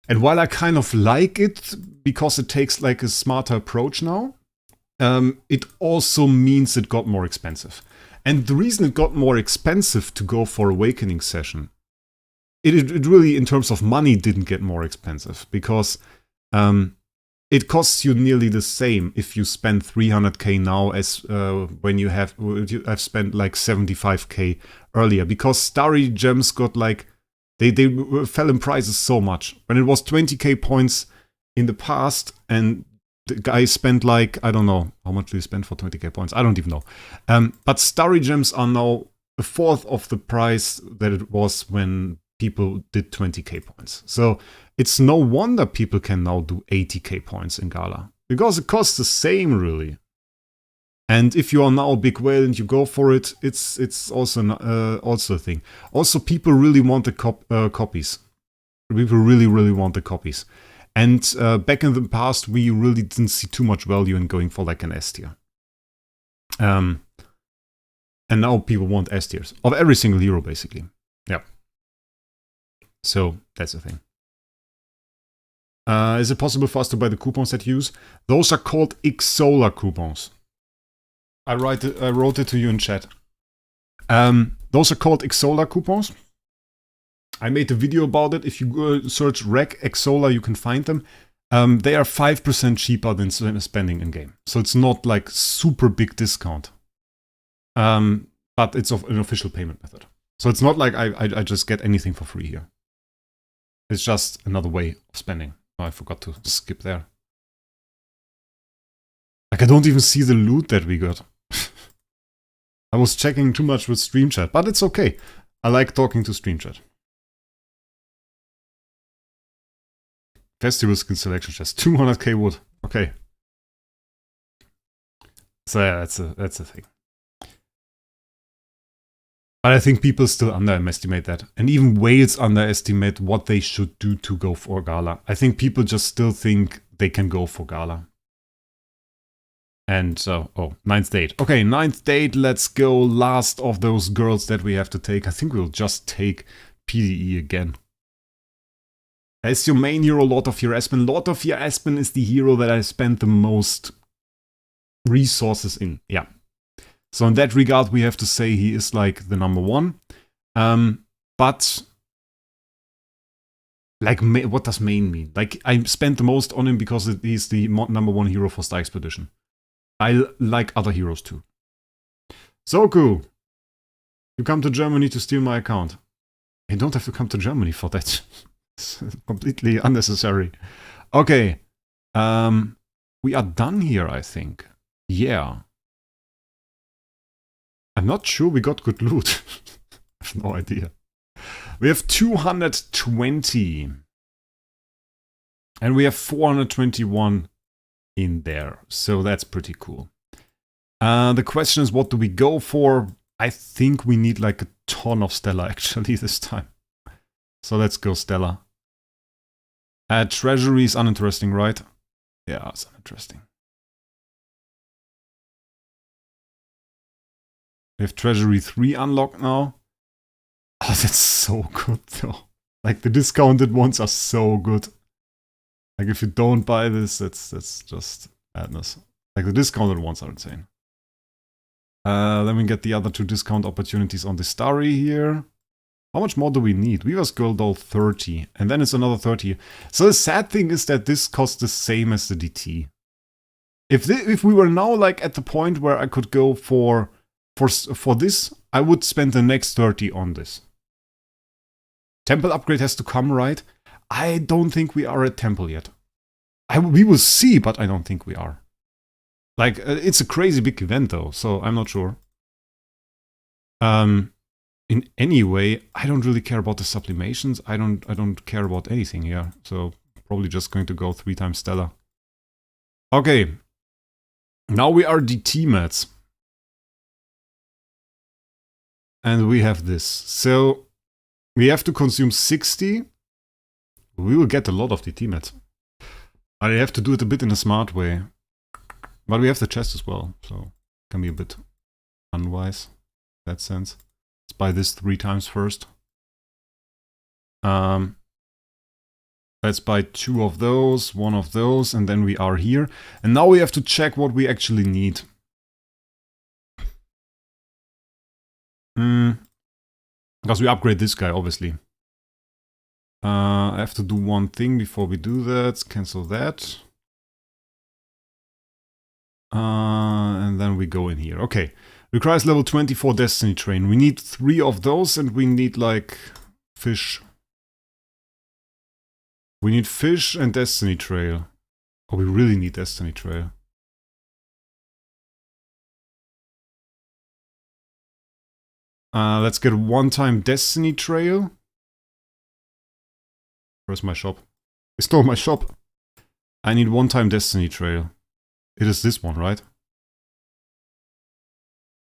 And while I kind of like it, because it takes like a smarter approach now, it also means it got more expensive. And the reason it got more expensive to go for Awakening session, it really, in terms of money, didn't get more expensive, because it costs you nearly the same if you spend 300k now as when you have spent like 75k earlier, because Starry Gems got like, they fell in prices so much. When it was 20k points in the past, and the guy spent like, I don't know, how much do you spend for 20k points? I don't even know. But Starry Gems are now a fourth of the price that it was when people did 20k points. So it's no wonder people can now do 80k points in Gala, because it costs the same, really. And if you are now a big whale and you go for it, it's also a thing. Also, people really want the copies. People really want the copies. And back in the past, we really didn't see too much value in going for like an S tier. And now people want S tiers of every single hero, basically. Yeah. So that's the thing. Is it possible for us to buy the coupons that you use? Those are called Xsolar coupons. I wrote it to you in chat. Those are called Xsolar coupons. I made a video about it. If you search Wraec Xsolar, you can find them. They are 5% cheaper than spending in game. So it's not like super big discount. But it's an official payment method. So it's not like I just get anything for free here. It's just another way of spending. Oh, I forgot to skip there. Like, I don't even see the loot that we got. I was checking too much with stream chat, but it's okay. I like talking to stream chat. Festival skin selection chest. 200k wood. Okay. So yeah, that's a thing. But I think people still underestimate that. And even whales underestimate what they should do to go for Gala. I think people just still think they can go for Gala. And so, oh, 9th date. Okay, 9th date, let's go. Last of those girls that we have to take. I think we'll just take PDE again. As your main hero, Lord of Your Aspen. Lord of Your Aspen is the hero that I spent the most resources in. Yeah. So in that regard, we have to say he is like the number one. But like, what does main mean? Like, I spent the most on him because he's the number one hero for Star Expedition. I like other heroes too. Soku, you come to Germany to steal my account. You don't have to come to Germany for that. It's completely unnecessary. Okay. We are done here, I think. Yeah. I'm not sure we got good loot. I have no idea. We have 220. And we have 421 in there. So that's pretty cool. The question is, what do we go for? I think we need like a ton of Stella actually this time. So let's go Stella. Treasury is uninteresting, right? Yeah, it's uninteresting. We have Treasury 3 unlocked now. Oh, that's so good though. Like the discounted ones are so good. Like if you don't buy this, that's just madness. Like the discounted ones are insane. Then we get the other 2 discount opportunities on the Starry here. How much more do we need? Weaver's Girl Doll 30. And then it's another 30. So the sad thing is that this costs the same as the DT. If we were now like at the point where I could go for this, I would spend the next 30 on this. Temple upgrade has to come, right? I don't think we are at Temple yet. We will see, but I don't think we are. Like, it's a crazy big event though, so I'm not sure. In any way, I don't really care about the sublimations. I don't care about anything here. So probably just going to go 3 times Stella. Okay. Now we are DT mats. And we have this. So we have to consume 60. We will get a lot of DT mats. I have to do it a bit in a smart way. But we have the chest as well, so can be a bit unwise in that sense. Let's buy this 3 times first. Let's buy 2 of those, 1 of those, and then we are here. And now we have to check what we actually need. Because we upgrade this guy, obviously. I have to do one thing before we do that. Cancel that. And then we go in here. Okay. Requires level 24 Destiny Train. We need 3 of those and we need like fish. We need fish and Destiny Trail. Oh, we really need Destiny Trail. Let's get 1-time Destiny Trail. Where's my shop? I stole my shop. I need 1-time Destiny Trail. It is this one, right?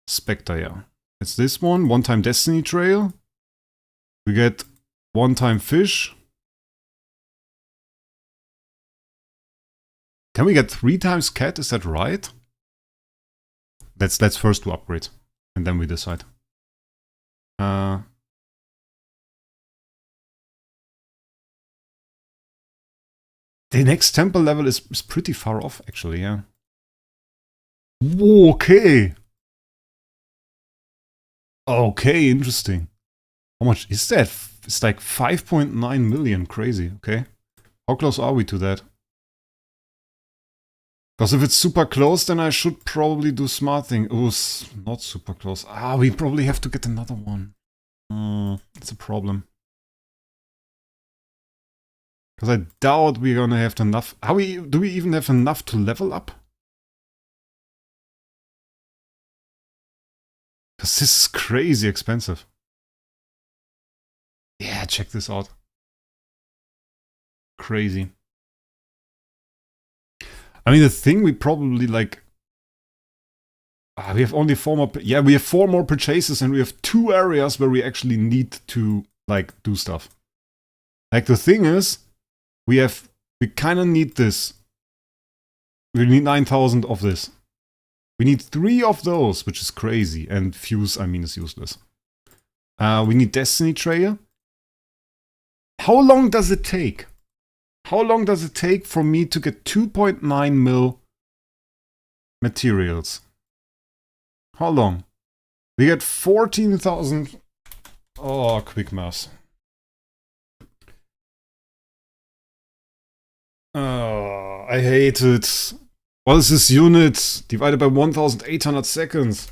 Spectre, yeah. It's this one. 1-time Destiny Trail. We get 1-time fish. Can we get 3 times cat? Is that right? Let's first do upgrade. And then we decide. The next temple level is pretty far off, actually, yeah. Okay. Okay, interesting. How much is that? It's like 5.9 million. Crazy, okay. How close are we to that? Because if it's super close, then I should probably do smart thing. Oh, it's not super close. Ah, we probably have to get another one. It's a problem. Because I doubt we're gonna have enough. Do we even have enough to level up? Because this is crazy expensive. Yeah, check this out. Crazy. I mean, the thing we probably like... We have only 4 more. Yeah, we have 4 more purchases, and we have 2 areas where we actually need to like do stuff. Like the thing is, we kind of need this. We need 9,000 of this. We need 3 of those, which is crazy. And Fuse, I mean, is useless. We need Destiny Trail. How long does it take? How long does it take for me to get 2.9 mil materials? How long? We get 14,000. Oh, quick math. Oh, I hate it. What is this unit? Divided by 1,800 seconds.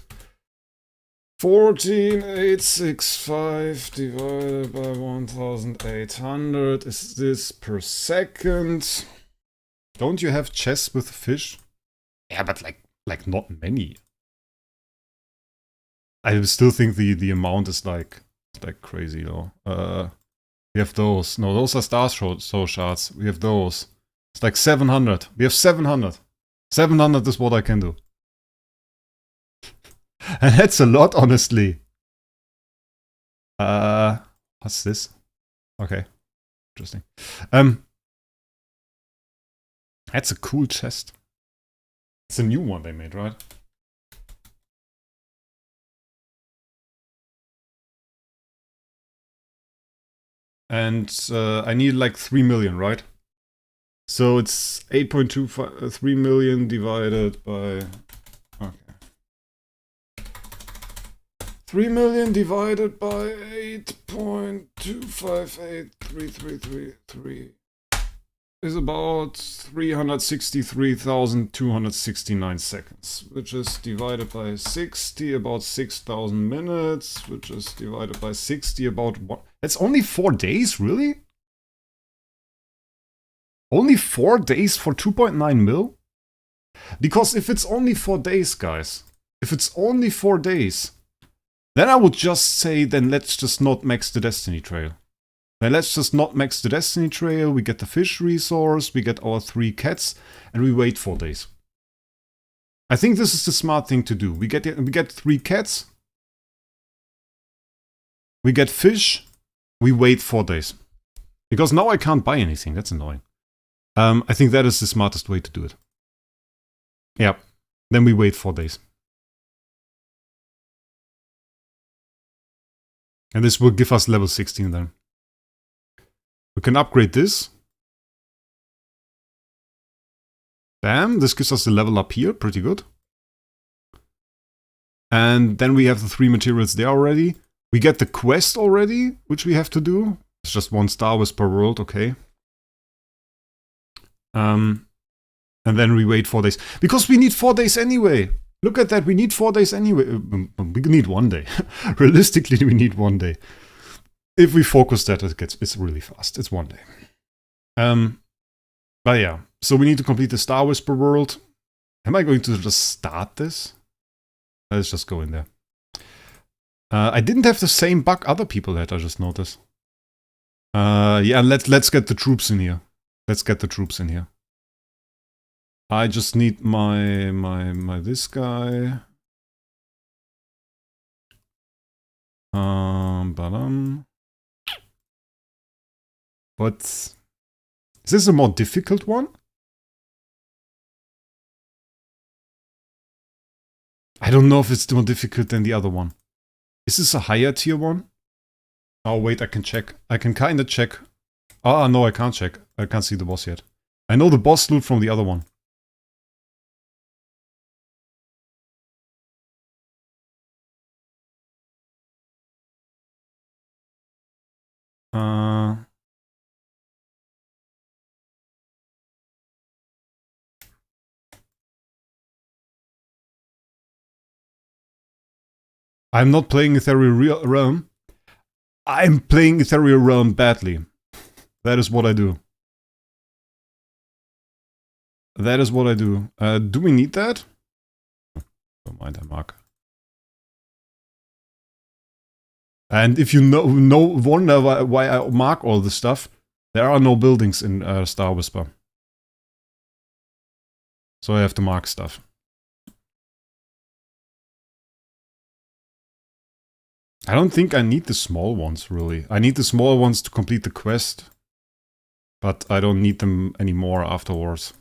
14,865 divided by 1,800. Is this per second? Don't you have chests with fish? Yeah, but like not many. I still think the amount is like crazy though. We have those. No, those are star soul shards. We have those. It's like 700. We have 700. 700 is what I can do. And that's a lot, honestly. What's this? Okay. Interesting. That's a cool chest. It's a new one they made, right? And I need like 3 million, right? So it's 3 million divided by... Okay. 3 million divided by 8.258333 is about 363,269 seconds, which is divided by 60, about 6,000 minutes, which is divided by 60, about what? That's only 4 days, really? Only 4 days for 2.9 mil? Because if it's only 4 days, guys, if it's only 4 days, then I would just say, then let's just not max the Destiny Trail. Then let's just not max the Destiny Trail, we get the fish resource, we get our 3 cats, and we wait 4 days. I think this is the smart thing to do. We get 3 cats, we get fish, we wait 4 days. Because now I can't buy anything, that's annoying. I think that is the smartest way to do it. Yeah, then we wait 4 days. And this will give us level 16 then. We can upgrade this. Bam, this gives us the level up here, pretty good. And then we have the 3 materials there already. We get the quest already, which we have to do. It's just 1 star with per world, okay. And then we wait 4 days. Because we need 4 days anyway. Look at that, we need 4 days anyway. We need 1 day. Realistically, we need 1 day. If we focus that, it's really fast. It's 1 day. But yeah, so we need to complete the Star Whisper world. Am I going to just start this? Let's just go in there. I didn't have the same bug other people had, I just noticed. Yeah, let's get the troops in here. Let's get the troops in here. I just need my this guy. But is this a more difficult one? I don't know if it's more difficult than the other one. Is this a higher tier one? Oh wait, I can check. I can kinda check. Ah, no, I can't check. I can't see the boss yet. I know the boss loot from the other one. I'm not playing Ethereal Realm. I'm playing Ethereal Realm badly. That is what I do. That is what I do. Do we need that? Don't mind, I mark. And if you wonder why I mark all this stuff, there are no buildings in Star Whisper. So I have to mark stuff. I don't think I need the small ones, really. I need the small ones to complete the quest. But I don't need them anymore afterwards.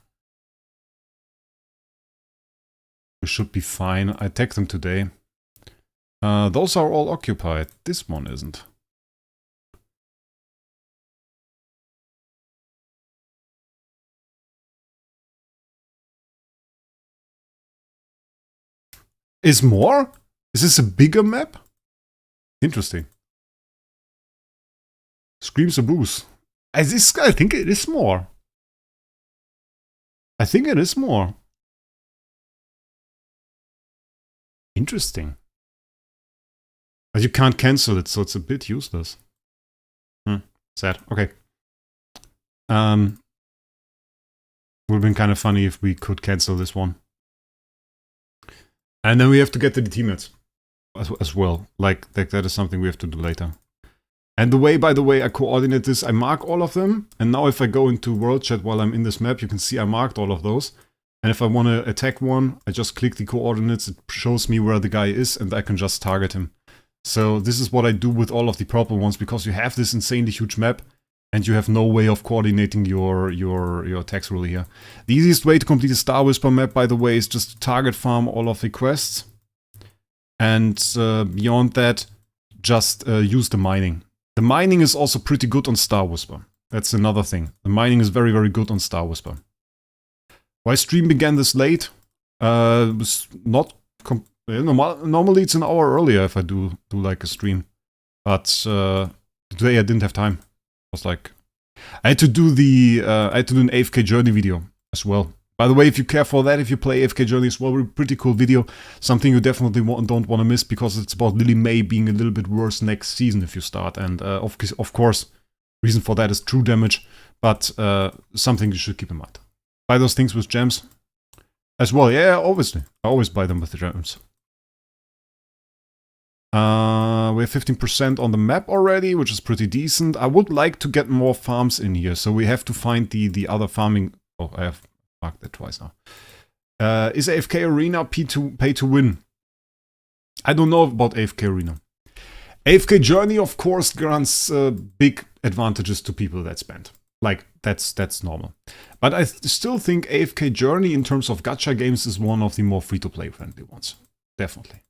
We should be fine. I take them today. Those are all occupied. This one isn't. Is more? Is this a bigger map? Interesting. Screams a boost. I think it is more. I think it is more. Interesting. But you can't cancel it, so it's a bit useless. Sad. Okay. Would have been kind of funny if we could cancel this one. And then we have to get the teammates as well. Like that is something we have to do later. And the way, by the way, I coordinate this, I mark all of them. And now if I go into world chat while I'm in this map, you can see I marked all of those. And if I want to attack one, I just click the coordinates. It shows me where the guy is and I can just target him. So this is what I do with all of the proper ones, because you have this insanely huge map and you have no way of coordinating your attacks really here. The easiest way to complete a Star Whisper map, by the way, is just to target farm all of the quests. And beyond that, just use the mining. The mining is also pretty good on Star Whisper. That's another thing. The mining is very, very good on Star Whisper. Why stream began this late? It was not... normally it's an hour earlier if I do like a stream. But today I didn't have time. I was like... I had to do an AFK Journey video as well. By the way, if you care for that, if you play AFK Journey as well, pretty cool video. Something you definitely don't want to miss, because it's about Lily May being a little bit worse next season if you start. And of course, reason for that is true damage, but something you should keep in mind. Buy those things with gems as well. Yeah, obviously. I always buy them with the gems. We have 15% on the map already, which is pretty decent. I would like to get more farms in here, so we have to find the other farming... Oh, I have marked that twice now. Is AFK Arena pay to win? I don't know about AFK Arena. AFK Journey, of course, grants big advantages to people that spend. Like, that's normal. But I still think AFK Journey, in terms of gacha games, is one of the more free-to-play friendly ones. Definitely.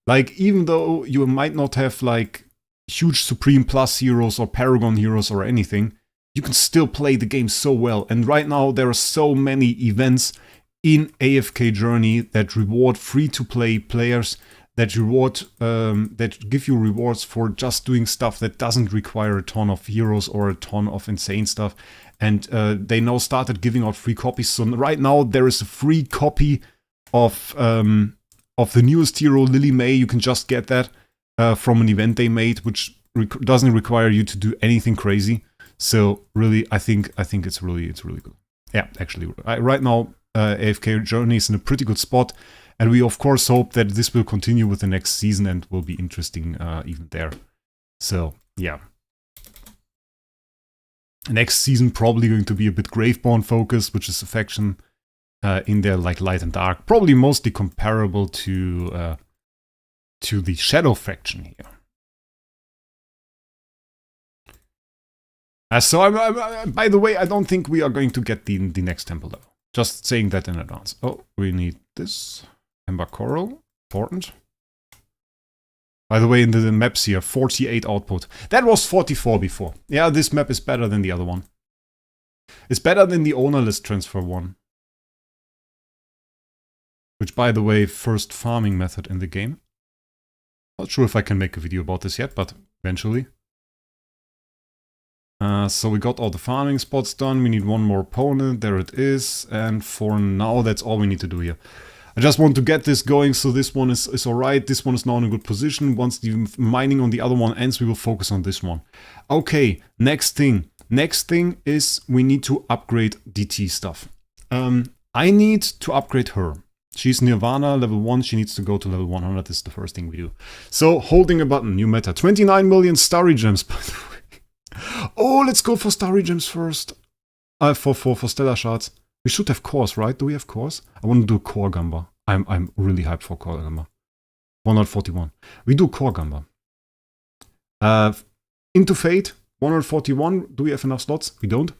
Like, even though you might not have, like, huge Supreme Plus heroes or Paragon heroes or anything, you can still play the game so well. And right now, there are so many events in AFK Journey that reward free-to-play players, that give you rewards for just doing stuff that doesn't require a ton of heroes or a ton of insane stuff. And they now started giving out free copies. So right now, there is a free copy of the newest hero, Lily May. You can just get that from an event they made, which doesn't require you to do anything crazy. So really, I think it's really good. Yeah, actually, right now AFK Journey is in a pretty good spot, and we of course hope that this will continue with the next season and will be interesting even there. So yeah, next season probably going to be a bit Graveborn focused, which is a faction in there like Light and Dark, probably mostly comparable to the Shadow faction here. So, by the way, I don't think we are going to get the next temple level. Just saying that in advance. Oh, we need this. Ember Coral. Important. By the way, in the maps here, 48 output. That was 44 before. Yeah, this map is better than the other one. It's better than the ownerless transfer one. Which, by the way, first farming method in the game. Not sure if I can make a video about this yet, but eventually. So we got all the farming spots done. We need one more opponent. There it is. And for now, that's all we need to do here. I just want to get this going, so this one is alright. This one is now in a good position. Once the mining on the other one ends, we will focus on this one. Okay, next thing. Next thing is we need to upgrade DT stuff. I need to upgrade her. She's Nirvana, level 1. She needs to go to level 100. This is the first thing we do. So, holding a button, new meta. 29 million Starry Gems, by the way. Oh, let's go for Starry Gems first. For Stellar Shards. We should have cores, right? Do we have cores? I want to do Core Gamba. I'm really hyped for Core Gamba. 141. We do Core Gamba. Into Fate, 141. Do we have enough slots? We don't.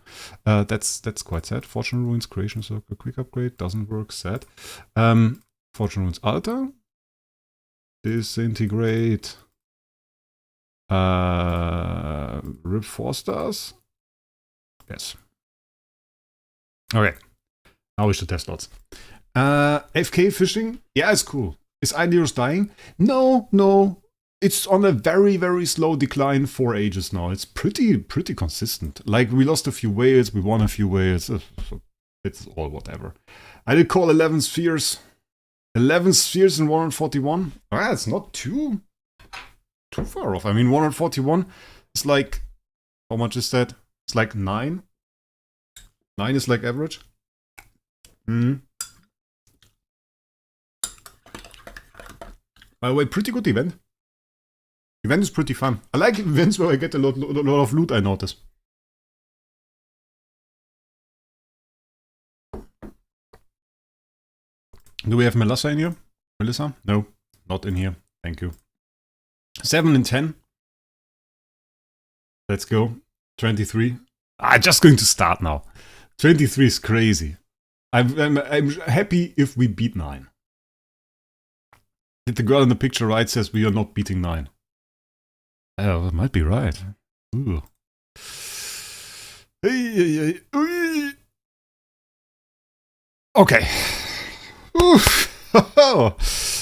That's quite sad. Fortune Ruins, Creation Circle, Quick Upgrade, doesn't work, sad. Fortune Ruins Altar. Disintegrate. Rip 4 stars. Yes. Okay. Now we should have slots. AFK fishing? Yeah, it's cool. Is Ideos dying? No. It's on a very, very slow decline for ages now. It's pretty consistent. Like, we lost a few whales, we won a few whales. It's all whatever. I did call 11 spheres. 11 spheres in 141. Ah, it's not too far off. I mean, 141 is like, how much is that? It's like 9. 9 is like average. By the way, pretty good event. Event is pretty fun. I like events where I get a lot of loot, I notice. Do we have Melissa in here? Melissa? No, not in here. Thank you. 7 and 10. Let's go. 23. Just going to start now. 23 is crazy. I'm happy if we beat 9. Did the girl in the picture right says we are not beating 9? Oh, that might be right. Ooh. Okay.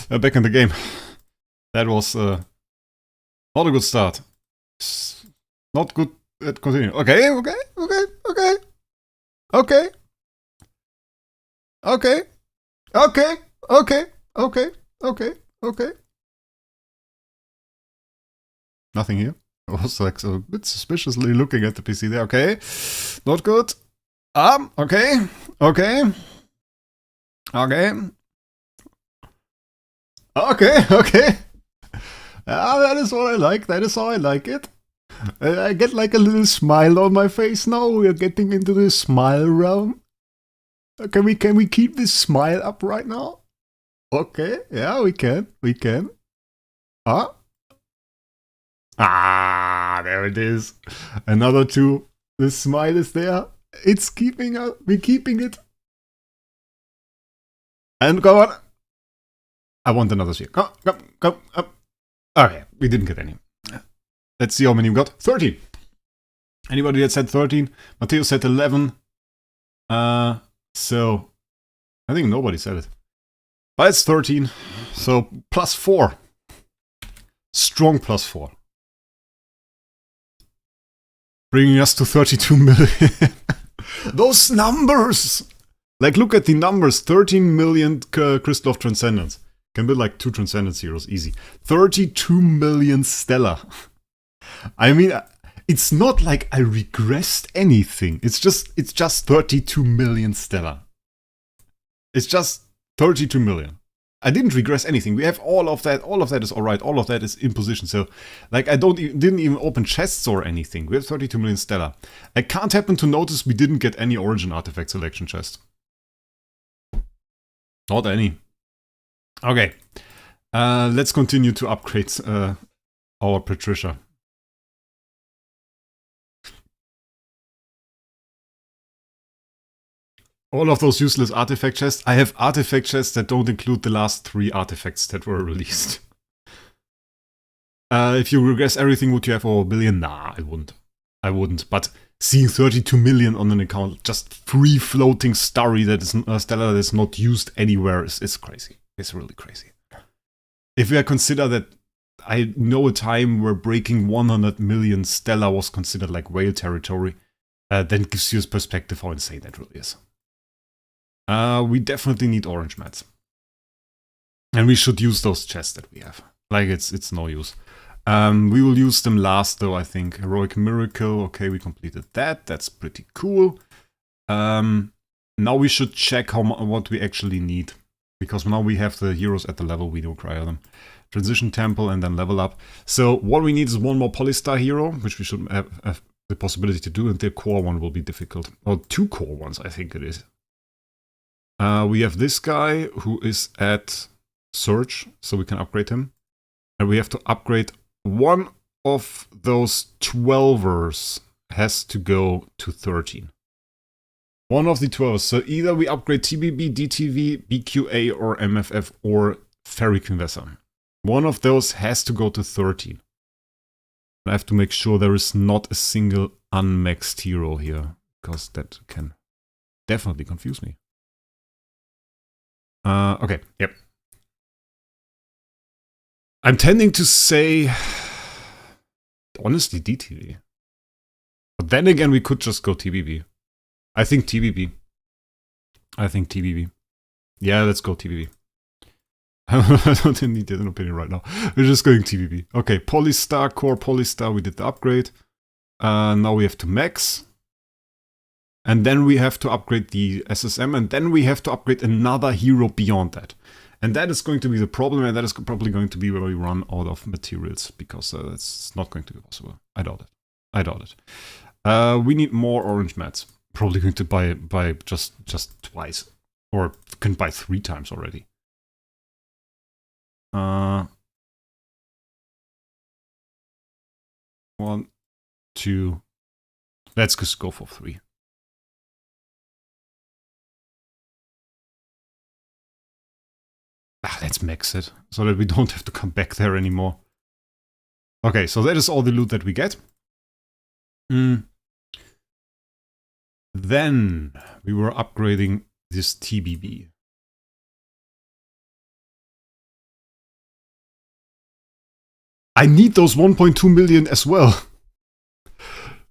Back in the game. That was not a good start. Not good at continuing. Okay. Nothing here. I was like so a bit suspiciously looking at the PC there. Okay. Not good. Okay. That is what I like. That is how I like it. I get like a little smile on my face now. We are getting into the smile realm. Can we keep this smile up right now? Okay, yeah, we can. Huh? There it is. Another 2. The smile is there. It's keeping up. We're keeping it. And go on. I want another sphere. Come up. Okay, we didn't get any. Let's see how many we got. 13. Anybody that said 13? Matteo said 11. So I think nobody said it. But it's 13. So +4. Strong +4. Bringing us to 32 million. Those numbers! Like, look at the numbers. 13 million Crystal of Transcendence. Can build like 2 Transcendence heroes, easy. 32 million Stellar. I mean, it's not like I regressed anything. It's just 32 million Stellar. It's just 32 million. I didn't regress anything. We have all of that. All of that is alright. All of that is in position. So, like, I didn't even open chests or anything. We have 32 million Stellar. I can't happen to notice we didn't get any Origin Artifact Selection chest. Not any. Okay. Let's continue to upgrade our Patricia. All of those useless artifact chests. I have artifact chests that don't include the last 3 artifacts that were released. If you regress everything, would you have over a billion? Nah, I wouldn't. But seeing 32 million on an account, just free floating starry that is stellar that is not used anywhere is crazy. It's really crazy. If we consider that I know a time where breaking 100 million stellar was considered like whale territory, then gives you a perspective how insane that really is. We definitely need orange mats. And we should use those chests that we have. Like, it's no use. We will use them last, though, I think. Heroic Miracle. Okay, we completed that. That's pretty cool. Now we should check what we actually need. Because now we have the heroes at the level we require them. Transition Temple and then level up. So what we need is 1 more Polystar hero, which we should have the possibility to do. And the core one will be difficult. Or 2 core ones, I think it is. We have this guy who is at Search, so we can upgrade him. And we have to upgrade 1 of those 12ers has to go to 13. One of the 12ers. So either we upgrade TBB, DTV, BQA, or MFF, or Ferry Convessor. One of those has to go to 13. I have to make sure there is not a single unmaxed hero here, because that can definitely confuse me. Okay, yep. I'm tending to say, honestly, DTV. But then again, we could just go TBB. I think TBB. Yeah, let's go TBB. I don't need an opinion right now. We're just going TBB. Okay, Polystar, Core Polystar, we did the upgrade. Now we have to max. And then we have to upgrade the SSM, and then we have to upgrade another hero beyond that. And that is going to be the problem, and that is probably going to be where we run out of materials, because that's not going to be possible. I doubt it. We need more orange mats. Probably going to buy just twice, or can buy 3 times already. 1, 2. Let's just go for 3. Let's max it, so that we don't have to come back there anymore. Okay, so that is all the loot that we get. Then we were upgrading this TBB. I need those 1.2 million as well.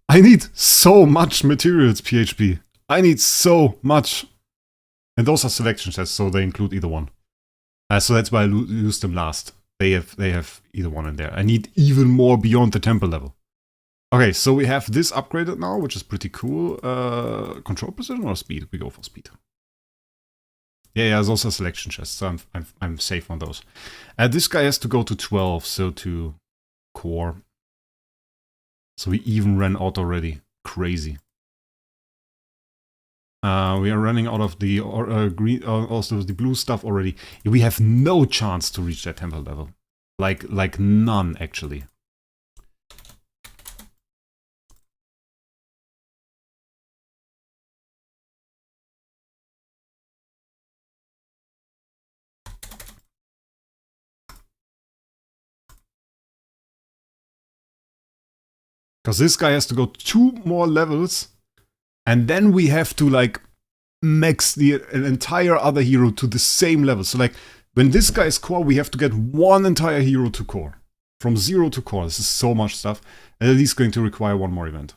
I need so much materials, PHP. I need so much. And those are selection tests, so they include either one. So that's why I used them last. They have either one in there. I need even more beyond the temple level. Okay, so we have this upgraded now, which is pretty cool. Control precision or speed? We go for speed. Yeah, those are selection chests, so I'm safe on those. This guy has to go to 12, so to core. So we even ran out already. Crazy. We are running out of the green, also the blue stuff already. We have no chance to reach that temple level, like none actually. Because this guy has to go 2 more levels. And then we have to like max an entire other hero to the same level. So like when this guy is core, we have to get 1 entire hero to core. From 0 to core. This is so much stuff. And at least going to require 1 more event.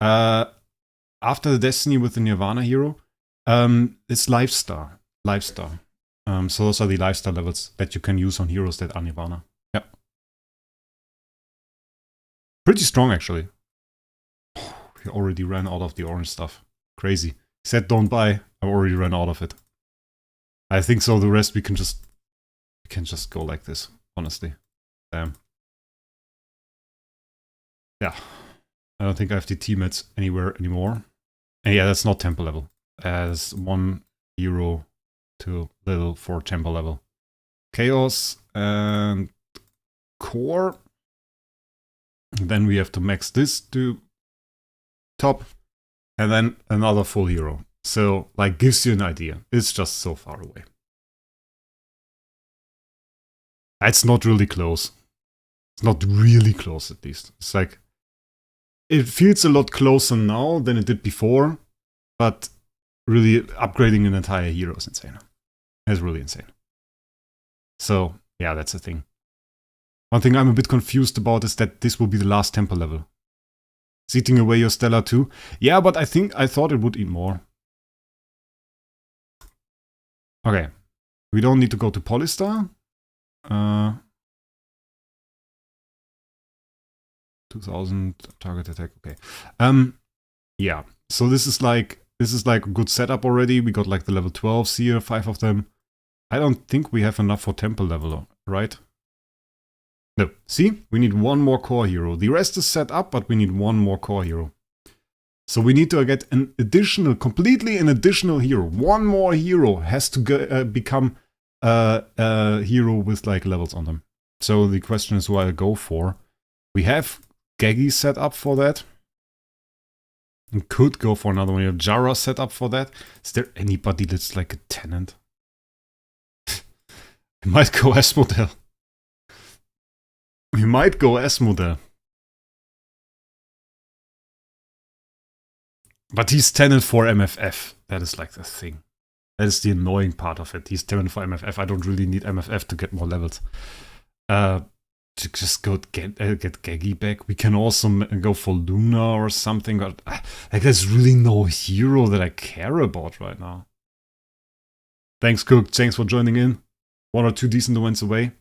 After the Destiny with the Nirvana hero, it's Lifestar. So those are the Lifestar levels that you can use on heroes that are Nirvana. Yeah. Pretty strong actually. We already ran out of the orange stuff. Crazy. He said don't buy. I already ran out of it. I think so. The rest we can just go like this. Honestly. Damn. Yeah. I don't think I have the teammates anywhere anymore. And yeah, that's not temple level. As 1 hero to little for temple level. Chaos and core. Then we have to max this to top, and then another full hero. So, like, gives you an idea. It's just so far away. It's not really close. It's not really close, at least. It's like, it feels a lot closer now than it did before, but really upgrading an entire hero is insane. It's really insane. So, yeah, that's the thing. One thing I'm a bit confused about is that this will be the last temple level. It's eating away your Stellar too. Yeah, but I thought it would eat more. Okay. We don't need to go to Polystar. 2000 target attack. Okay. Yeah. So this is like a good setup already. We got like the level 12s here, 5 of them. I don't think we have enough for temple level, right? No, see? We need 1 more core hero. The rest is set up, but we need 1 more core hero. So we need to get an additional, completely an additional hero. 1 more hero has to become a hero with like levels on them. So the question is who I'll go for. We have Geggy set up for that. We could go for another one. We have Jara set up for that. Is there anybody that's like a tenant? We might go S-Model. We might go S-Model. But he's tenant for MFF. That is like the thing. That is the annoying part of it. He's tenant for MFF. I don't really need MFF to get more levels. To just go get Geggy back. We can also go for Luna or something. But like, there's really no hero that I care about right now. Thanks, Cook. Thanks for joining in. 1 or 2 decent events away.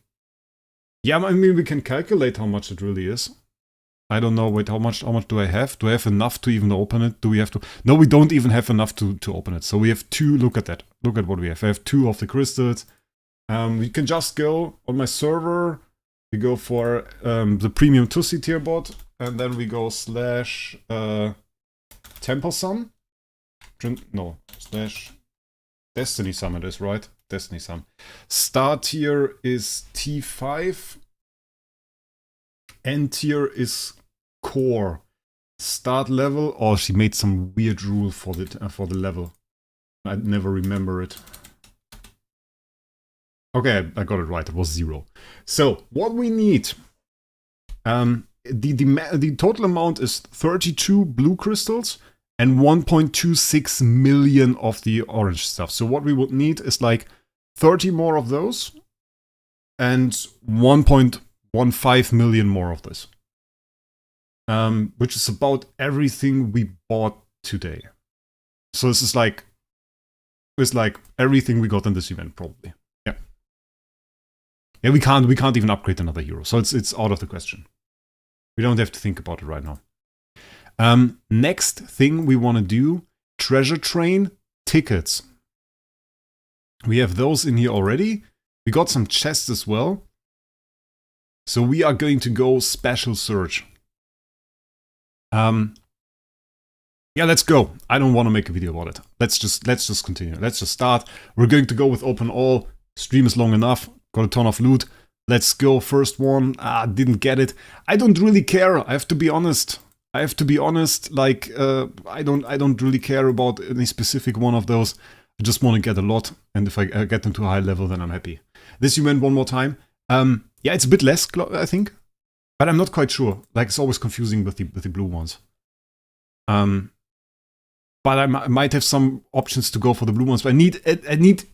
Yeah, I mean, we can calculate how much it really is. I don't know. Wait, how much do I have? Do I have enough to even open it? Do we have to? No, we don't even have enough to open it. So we have 2. Look at that. Look at what we have. I have 2 of the crystals. We can just go on my server. We go for the premium Tussie tier bot, and then we go slash Temple Sun. No, slash Destiny Sun it is, right? Destiny Sun. Star tier is T5. End tier is Core. Start level. Oh, she made some weird rule for the level. I never remember it. Okay, I got it right. It was 0. So what we need, the total amount is 32 blue crystals and 1.26 million of the orange stuff. So what we would need is like 30 more of those and 1.15 million more of this, which is about everything we bought today. So this is like, it's like everything we got in this event probably. Yeah, we can't even upgrade another hero, so it's out of the question. We don't have to think about it right now. Next thing we want to do, treasure train tickets. We have those in here already. We got some chests as well. So we are going to go special search. Yeah, let's go. I don't want to make a video about it. Let's just continue. Let's just start. We're going to go with open all. Stream is long enough. Got a ton of loot. Let's go. First one. Didn't get it. I don't really care. I have to be honest. Like, I don't really care about any specific one of those. I just want to get a lot. And if I get them to a high level, then I'm happy. This event one more time. Yeah, it's a bit less, I think. But I'm not quite sure. Like, it's always confusing with the blue ones. But I might have some options to go for the blue ones. But I need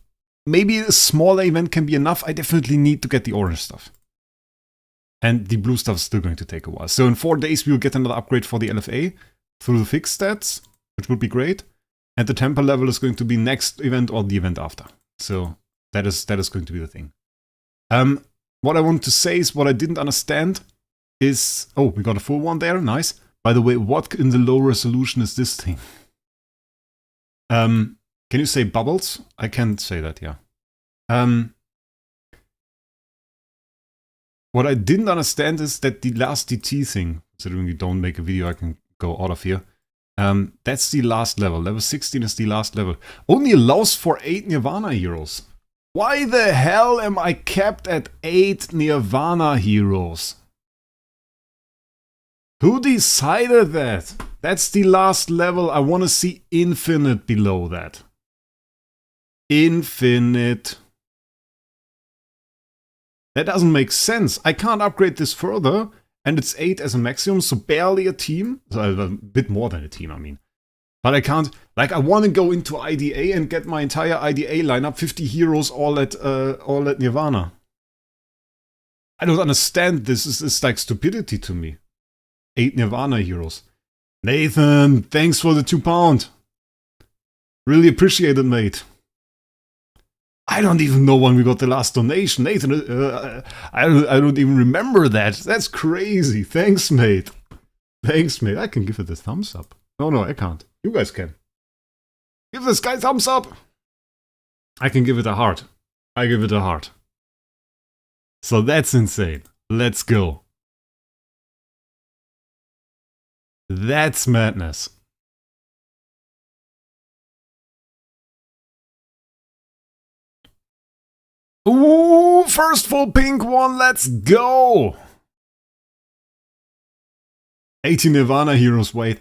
maybe a smaller event can be enough. I definitely need to get the orange stuff. And the blue stuff is still going to take a while. So in 4 days, we will get another upgrade for the LFA through the fixed stats, which would be great. And the temper level is going to be next event or the event after. So that is going to be the thing. What I want to say is what I didn't understand is... Oh, we got a full one there. Nice. By the way, what in the low resolution is this thing? Can you say bubbles? I can't say that, yeah. What I didn't understand is that the last DT thing, considering we don't make a video, I can go out of here. That's the last level. Level 16 is the last level. Only allows for 8 Nirvana heroes. Why the hell am I capped at 8 Nirvana heroes? Who decided that? That's the last level. I want to see infinite below that. Infinite. That doesn't make sense. I can't upgrade this further. And it's 8 as a maximum, so barely a team. So a bit more than a team, I mean. But I can't... Like, I want to go into IDA and get my entire IDA lineup, 50 heroes, all at Nirvana. I don't understand this. It's like stupidity to me. 8 Nirvana heroes. Nathan, thanks for the £2. Really appreciate it, mate. I don't even know when we got the last donation. Nathan, I don't even remember that. That's crazy. Thanks, mate. Thanks, mate. I can give it a thumbs up. No, I can't. You guys can. Give this guy a thumbs up. I can give it a heart. I give it a heart. So that's insane. Let's go. That's madness. Ooh, first full pink one, let's go! 80 Nirvana heroes, wait.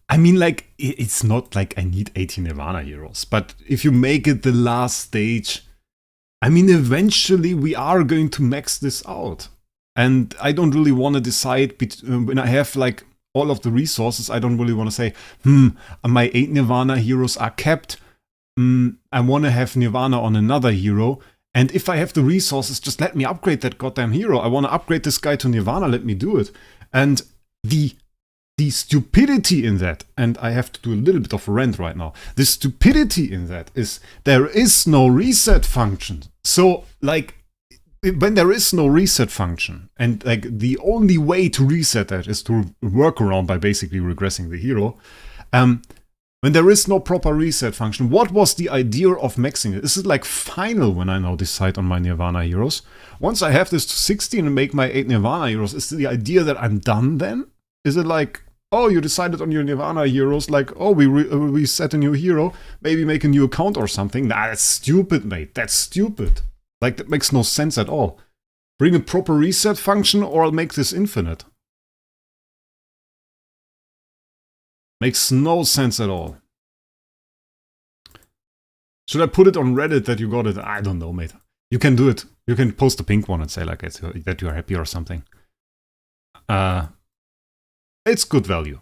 I mean, like, it's not like I need 80 Nirvana heroes, but if you make it the last stage, I mean, eventually we are going to max this out. And I don't really want to decide, when I have, like, all of the resources, I don't really want to say, my 8 Nirvana heroes are kept, I want to have Nirvana on another hero, and if I have the resources, just let me upgrade that goddamn hero. I want to upgrade this guy to Nirvana, let me do it. And the stupidity in that, and I have to do a little bit of a rant right now, the stupidity in that is there is no reset function. So, like, when there is no reset function, and like the only way to reset that is to work around by basically regressing the hero, when there is no proper reset function, what was the idea of maxing it? Is it like final when I now decide on my Nirvana heroes? Once I have this to 16 and make my 8 Nirvana heroes, is the idea that I'm done then? Is it like, oh, you decided on your Nirvana heroes, like, oh, we set a new hero, maybe make a new account or something? Nah, that's stupid, mate. That's stupid. Like, that makes no sense at all. Bring a proper reset function or I'll make this infinite. Makes no sense at all. Should I put it on Reddit that you got it? I don't know, mate. You can do it. You can post a pink one and say, like, that you're happy or something. It's good value.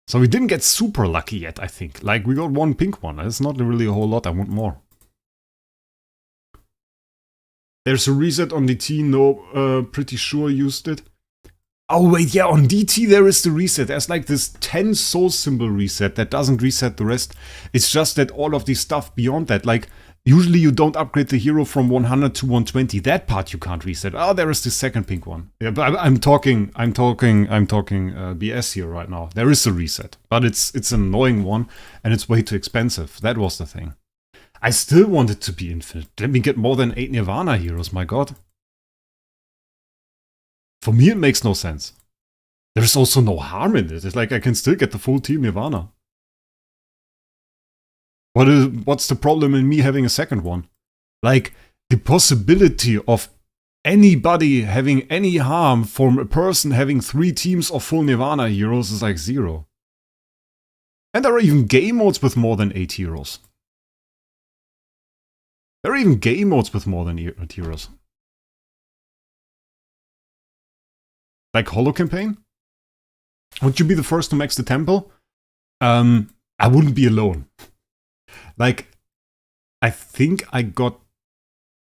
So we didn't get super lucky yet, I think. Like, we got one pink one. It's not really a whole lot. I want more. There's a reset on DT. No, pretty sure used it. Oh, wait, yeah, on DT there is the reset. There's like this 10 soul symbol reset that doesn't reset the rest. It's just that all of the stuff beyond that, like, usually you don't upgrade the hero from 100 to 120. That part you can't reset. Oh, there is the second pink one. Yeah, but I'm talking BS here right now. There is a reset, but it's an annoying one and it's way too expensive. That was the thing. I still want it to be infinite. Let me get more than 8 Nirvana heroes, my god. For me, it makes no sense. There's also no harm in it. It's like I can still get the full team Nirvana. What's the problem in me having a second one? Like, the possibility of anybody having any harm from a person having 3 teams of full Nirvana heroes is like 0. And there are even game modes with more than 8 heroes. There are even game modes with more than 8 heroes. Like Holo Campaign? Would you be the first to max the temple? I wouldn't be alone. Like, I think I got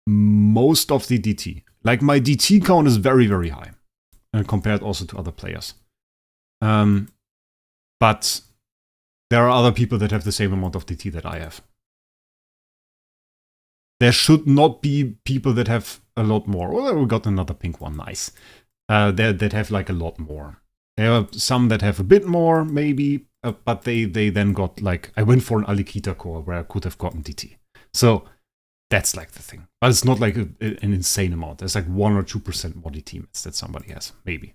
most of the DT. Like, my DT count is very, very high. Compared also to other players. But there are other people that have the same amount of DT that I have. There should not be people that have a lot more. Oh, we got another pink one. Nice. That have like a lot more. There are some that have a bit more, maybe, but they then got like, I went for an Alikita core where I could have gotten DT. So that's like the thing. But it's not like an insane amount. There's like 1 or 2% more DT that somebody has, maybe.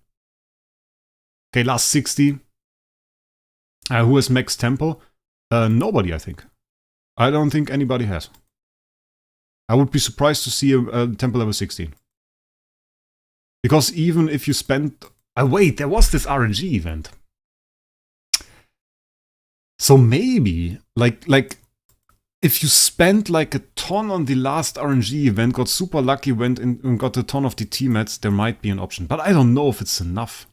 Okay, last 60. Who has max tempo? Nobody, I think. I don't think anybody has. I would be surprised to see a tempo level 16. Because even if you spend... wait, there was this RNG event. So maybe, like if you spent like a ton on the last RNG event, got super lucky, went in and got a ton of DT mats, there might be an option. But I don't know if it's enough.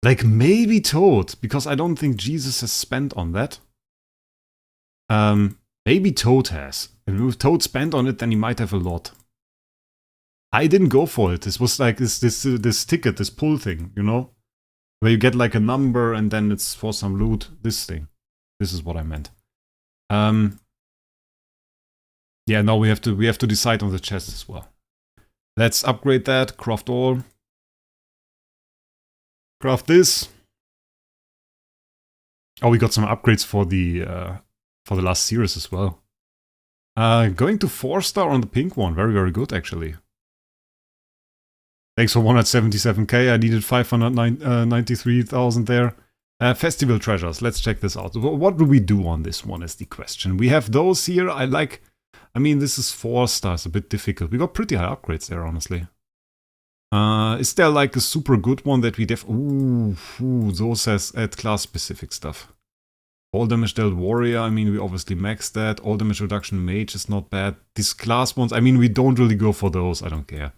Like maybe Toad, because I don't think Jesus has spent on that. Maybe Toad has. And if Toad spent on it, then he might have a lot. I didn't go for it. This was like this ticket, this pull thing, you know? Where you get like a number and then it's for some loot. This thing. This is what I meant. Yeah, no, we have to decide on the chest as well. Let's upgrade that. Craft all. Craft this. Oh, we got some upgrades for the last series as well. Going to 4-star on the pink one. Very, very good, actually. Thanks for 177k. I needed 593,000 there. Festival treasures. Let's check this out. What do we do on this one is the question. We have those here. I mean, this is 4 stars. A bit difficult. We got pretty high upgrades there, honestly. Is there like a super good one that we ooh, those has add class specific stuff. All damage dealt warrior, I mean, we obviously maxed that. All damage reduction mage is not bad. These class ones, I mean, we don't really go for those. I don't care.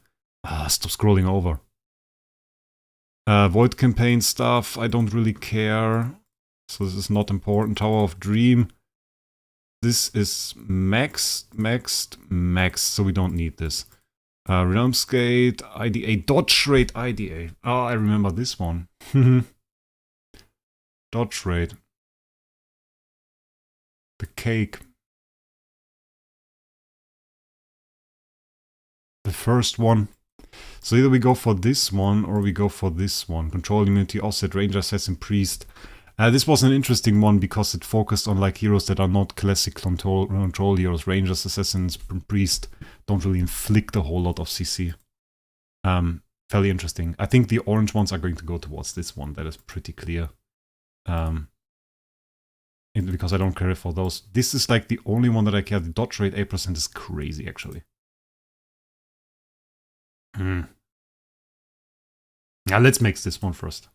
Stop scrolling over. Void campaign stuff, I don't really care. So this is not important. Tower of Dream. This is maxed. So we don't need this. Realmsgate, IDA, dodge rate IDA. Oh, I remember this one. Dodge rate. The cake. The first one. So either we go for this one or we go for this one. Control immunity, offset, ranger, assassin, priest. This was an interesting one because it focused on like heroes that are not classic control heroes. Rangers, assassins, priest don't really inflict a whole lot of CC. Fairly interesting. I think the orange ones are going to go towards this one. That is pretty clear. Because I don't care for those. This is like the only one that I care. The dodge rate 8% is crazy, actually. Now let's mix this one first.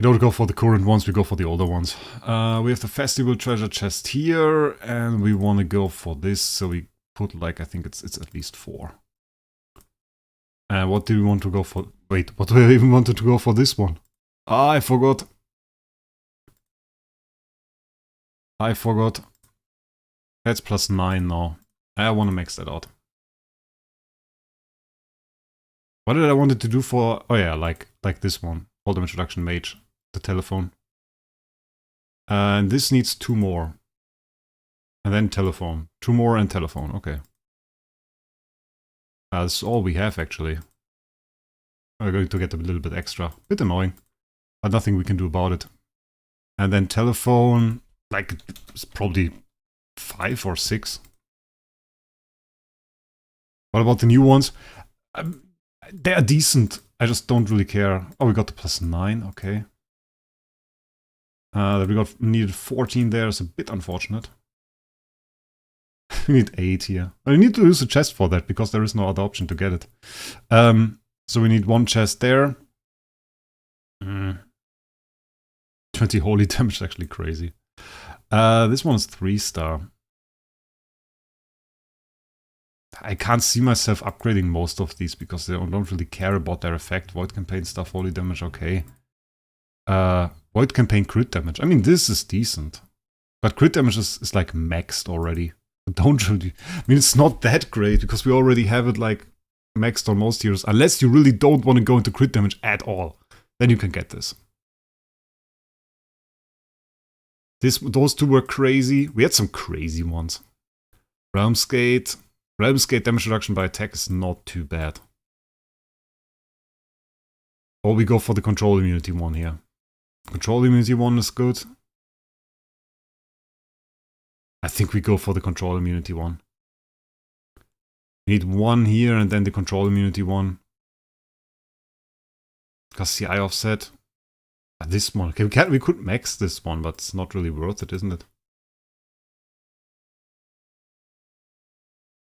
We don't go for the current ones, we go for the older ones. We have the festival treasure chest here, and we want to go for this, so we put like, I think it's at least 4. What do we want to go for? Wait, what do I even wanted to go for this one? Ah, I forgot. That's +9 now. I want to max that out. What did I wanted to do for? Oh yeah, like this one. All damage reduction mage. The telephone. And this needs 2 more. And then telephone. 2 more and telephone. Okay. That's all we have actually. We're going to get a little bit extra. Bit annoying. But nothing we can do about it. And then telephone. Like, it's probably 5 or 6. What about the new ones? They are decent. I just don't really care. Oh, we got the +9. Okay. We needed 14 there. It's a bit unfortunate. We need 8 here. I need to use a chest for that because there is no other option to get it. So we need 1 chest there. 20 holy damage is actually crazy. This one is 3-star. I can't see myself upgrading most of these because they don't really care about their effect. Void campaign stuff, holy damage, okay. Void campaign crit damage. I mean, this is decent. But crit damage is like maxed already. Don't really... I mean, it's not that great because we already have it like maxed on most heroes. Unless you really don't want to go into crit damage at all. Then you can get this. Those 2 were crazy. We had some crazy ones. Realmsgate damage reduction by attack is not too bad. Or we go for the control immunity one here. Control immunity one is good. I think we go for the control immunity one. We need 1 here and then the control immunity one. Because CI offset. This one. Okay, we could max this one, but it's not really worth it, isn't it?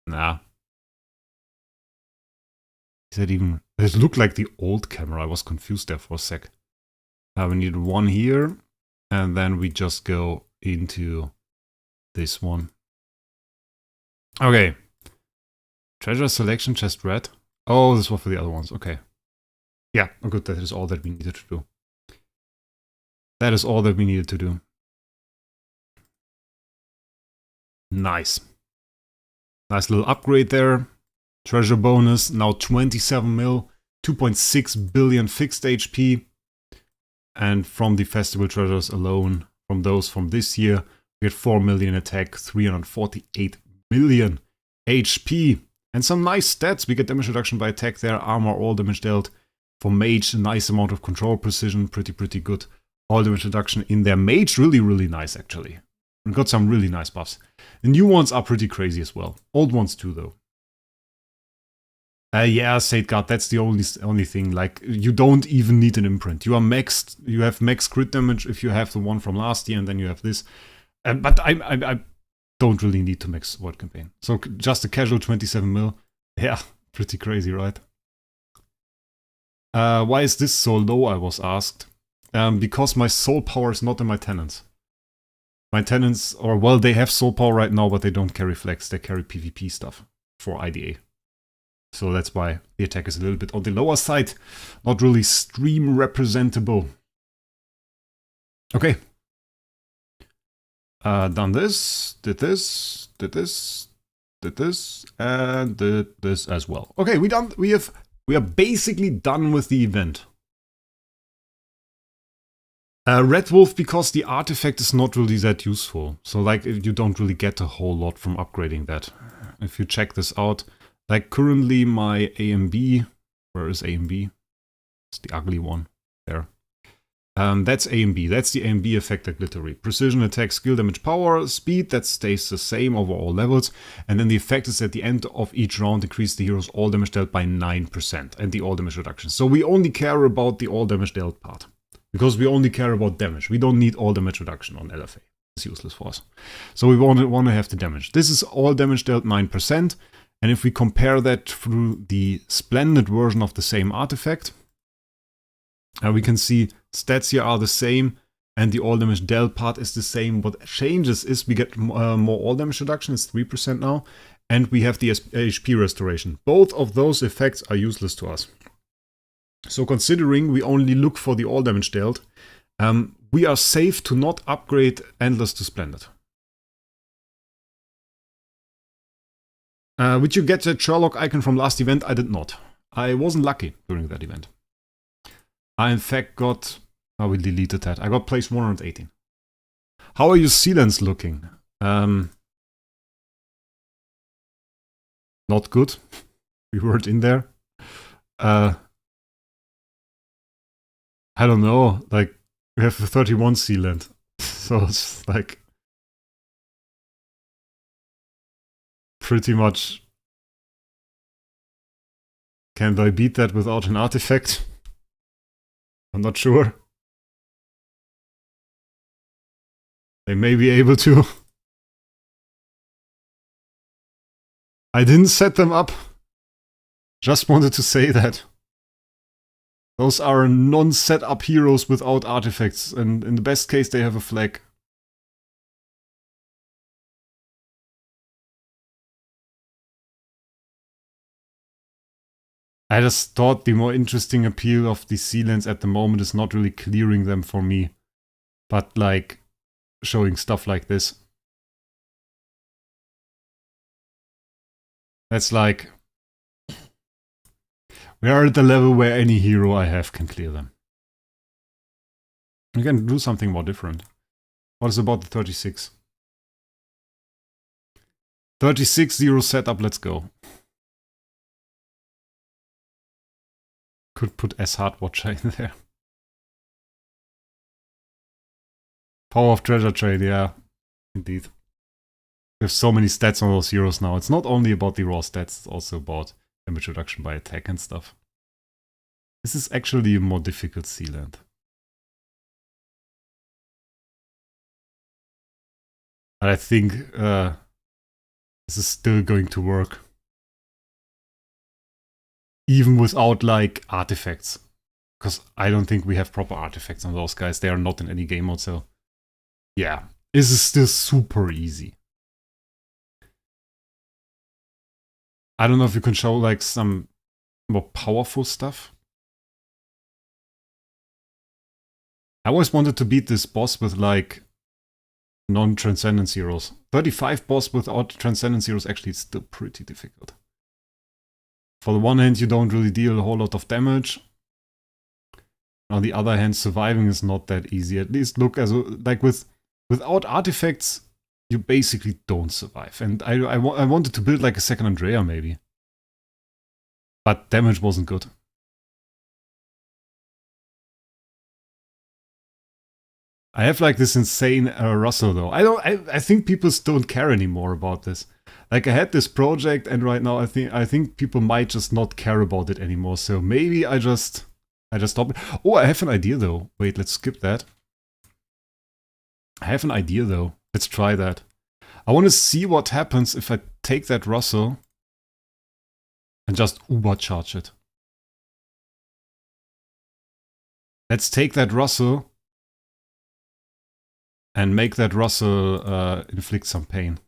Nah. Is that even... It looked like the old camera. I was confused there for a sec. We need 1 here. And then we just go into this one. Okay. Treasure selection chest red. Oh, this was for the other ones. Okay. Yeah, good. That is all that we needed to do. That is all that we needed to do. Nice. Nice little upgrade there. Treasure bonus, now 27 mil, 2.6 billion fixed HP. And from the festival treasures alone, from those from this year, we had 4 million attack, 348 million HP. And some nice stats. We get damage reduction by attack there, armor, all damage dealt. For mage, a nice amount of control precision, pretty good. All damage reduction in there. Mage, really nice actually. We got some really nice buffs. The new ones are pretty crazy as well. Old ones too though. Yeah, Safeguard, that's the only thing. Like, you don't even need an imprint. You are maxed, you have max crit damage if you have the one from last year, and then you have this. But I don't really need to max World Campaign. So just a casual 27 mil. Yeah, pretty crazy, right? Why is this so low, I was asked. Because my soul power is not in my tenants. My tenants, or well, they have soul power right now, but they don't carry flex. They carry PvP stuff for IDA. So that's why the attack is a little bit on the lower side. Not really stream representable. Okay. Done this, did this, did this, did this, and did this as well. Okay, we are basically done with the event. Red Wolf, because the artifact is not really that useful. So like you don't really get a whole lot from upgrading that. If you check this out, like currently my AMB, where is AMB? It's the ugly one there. That's AMB, that's the AMB effect at Glittery. Precision, attack, skill, damage, power, speed, that stays the same over all levels. And then the effect is at the end of each round, increase the hero's all damage dealt by 9% and the all damage reduction. So we only care about the all damage dealt part. Because we only care about damage. We don't need all damage reduction on LFA. It's useless for us. So we want to have the damage. This is all damage dealt 9%. And if we compare that through the Splendid version of the same artifact, we can see stats here are the same and the all damage dealt part is the same. What changes is we get more all damage reduction, it's 3% now, and we have the HP restoration. Both of those effects are useless to us. So considering we only look for the all damage dealt, we are safe to not upgrade Endless to Splendid. Did you get that Sherlock icon from last event? I did not. I wasn't lucky during that event. I in fact got... Oh, we deleted that. I got place 118. How are your sealants looking? Not good. We weren't in there. I don't know. Like, we have a 31 sealant. So it's like... pretty much... Can I beat that without an artifact? I'm not sure. They may be able to. I didn't set them up. Just wanted to say that. Those are non-set up heroes without artifacts, and in the best case they have a flag. I just thought the more interesting appeal of the sealants at the moment is not really clearing them for me, but like showing stuff like this. That's like, we are at the level where any hero I have can clear them. We can do something more different. What is about the 36? 36-0 setup, let's go. Could put S-Hard Watcher in there. Power of Treasure Trade, yeah. Indeed. We have so many stats on those heroes now. It's not only about the raw stats, it's also about damage reduction by attack and stuff. This is actually a more difficult sealant. But I think this is still going to work. Even without, like, artifacts. Because I don't think we have proper artifacts on those guys. They are not in any game mode, so... yeah, this is still super easy. I don't know if you can show, like, some more powerful stuff. I always wanted to beat this boss with, like, non-Transcendence heroes. 35 boss without Transcendence heroes actually is still pretty difficult. For the one hand, you don't really deal a whole lot of damage. On the other hand, surviving is not that easy. At least look as like without artifacts, you basically don't survive. And I wanted to build like a second Andrea maybe, but damage wasn't good. I have like this insane Russell though. I think people don't care anymore about this. Like I had this project and right now I think people might just not care about it anymore. So maybe I just stop it. Oh, I have an idea though. Wait, let's skip that. I have an idea though. Let's try that. I want to see what happens if I take that Russell and just Uber charge it. Let's take that Russell and make that Russell inflict some pain.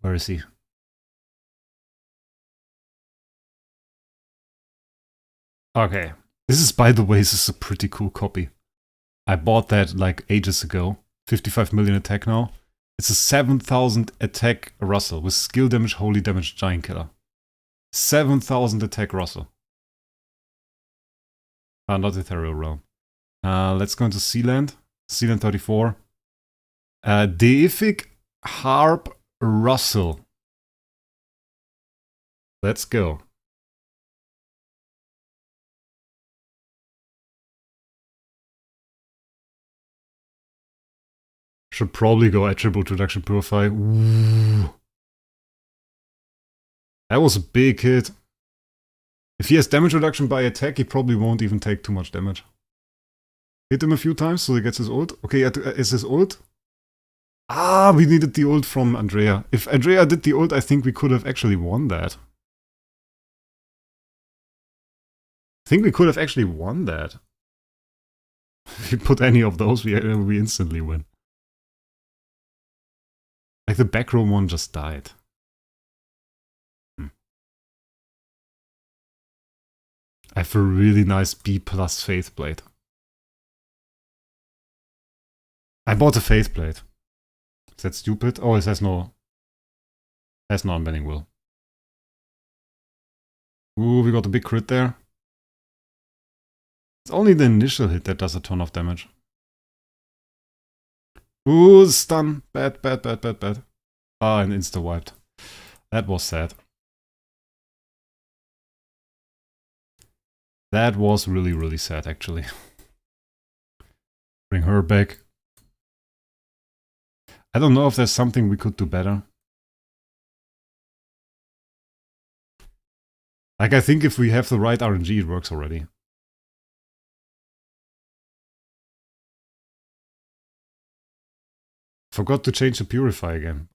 Where is he? Okay. This is, by the way, this is a pretty cool copy. I bought that like ages ago. 55 million attack now. It's a 7,000 attack Russell with skill damage, holy damage, giant killer. 7,000 attack Russell. Not Ethereal Realm. Let's go into Sealand. Sealand 34. Deific Harp Russell. Let's go. Should probably go Attribute Reduction Purify. Ooh. That was a big hit. If he has damage reduction by attack, he probably won't even take too much damage. Hit him a few times so he gets his ult. Okay, is his ult? Ah, we needed the ult from Andrea. If Andrea did the ult, I think we could have actually won that. I think we could have actually won that. If we put any of those, we instantly win. Like the back row one just died. I have a really nice B+ Faith Blade. I bought a Faith Blade. Is that stupid? Oh, it has no unbending will. Ooh, we got a big crit there. It's only the initial hit that does a ton of damage. Ooh, stun. Bad. Ah, and insta-wiped. That was sad. That was really, really sad, actually. Bring her back. I don't know if there's something we could do better. Like, I think if we have the right RNG, it works already. Forgot to change the Purify again.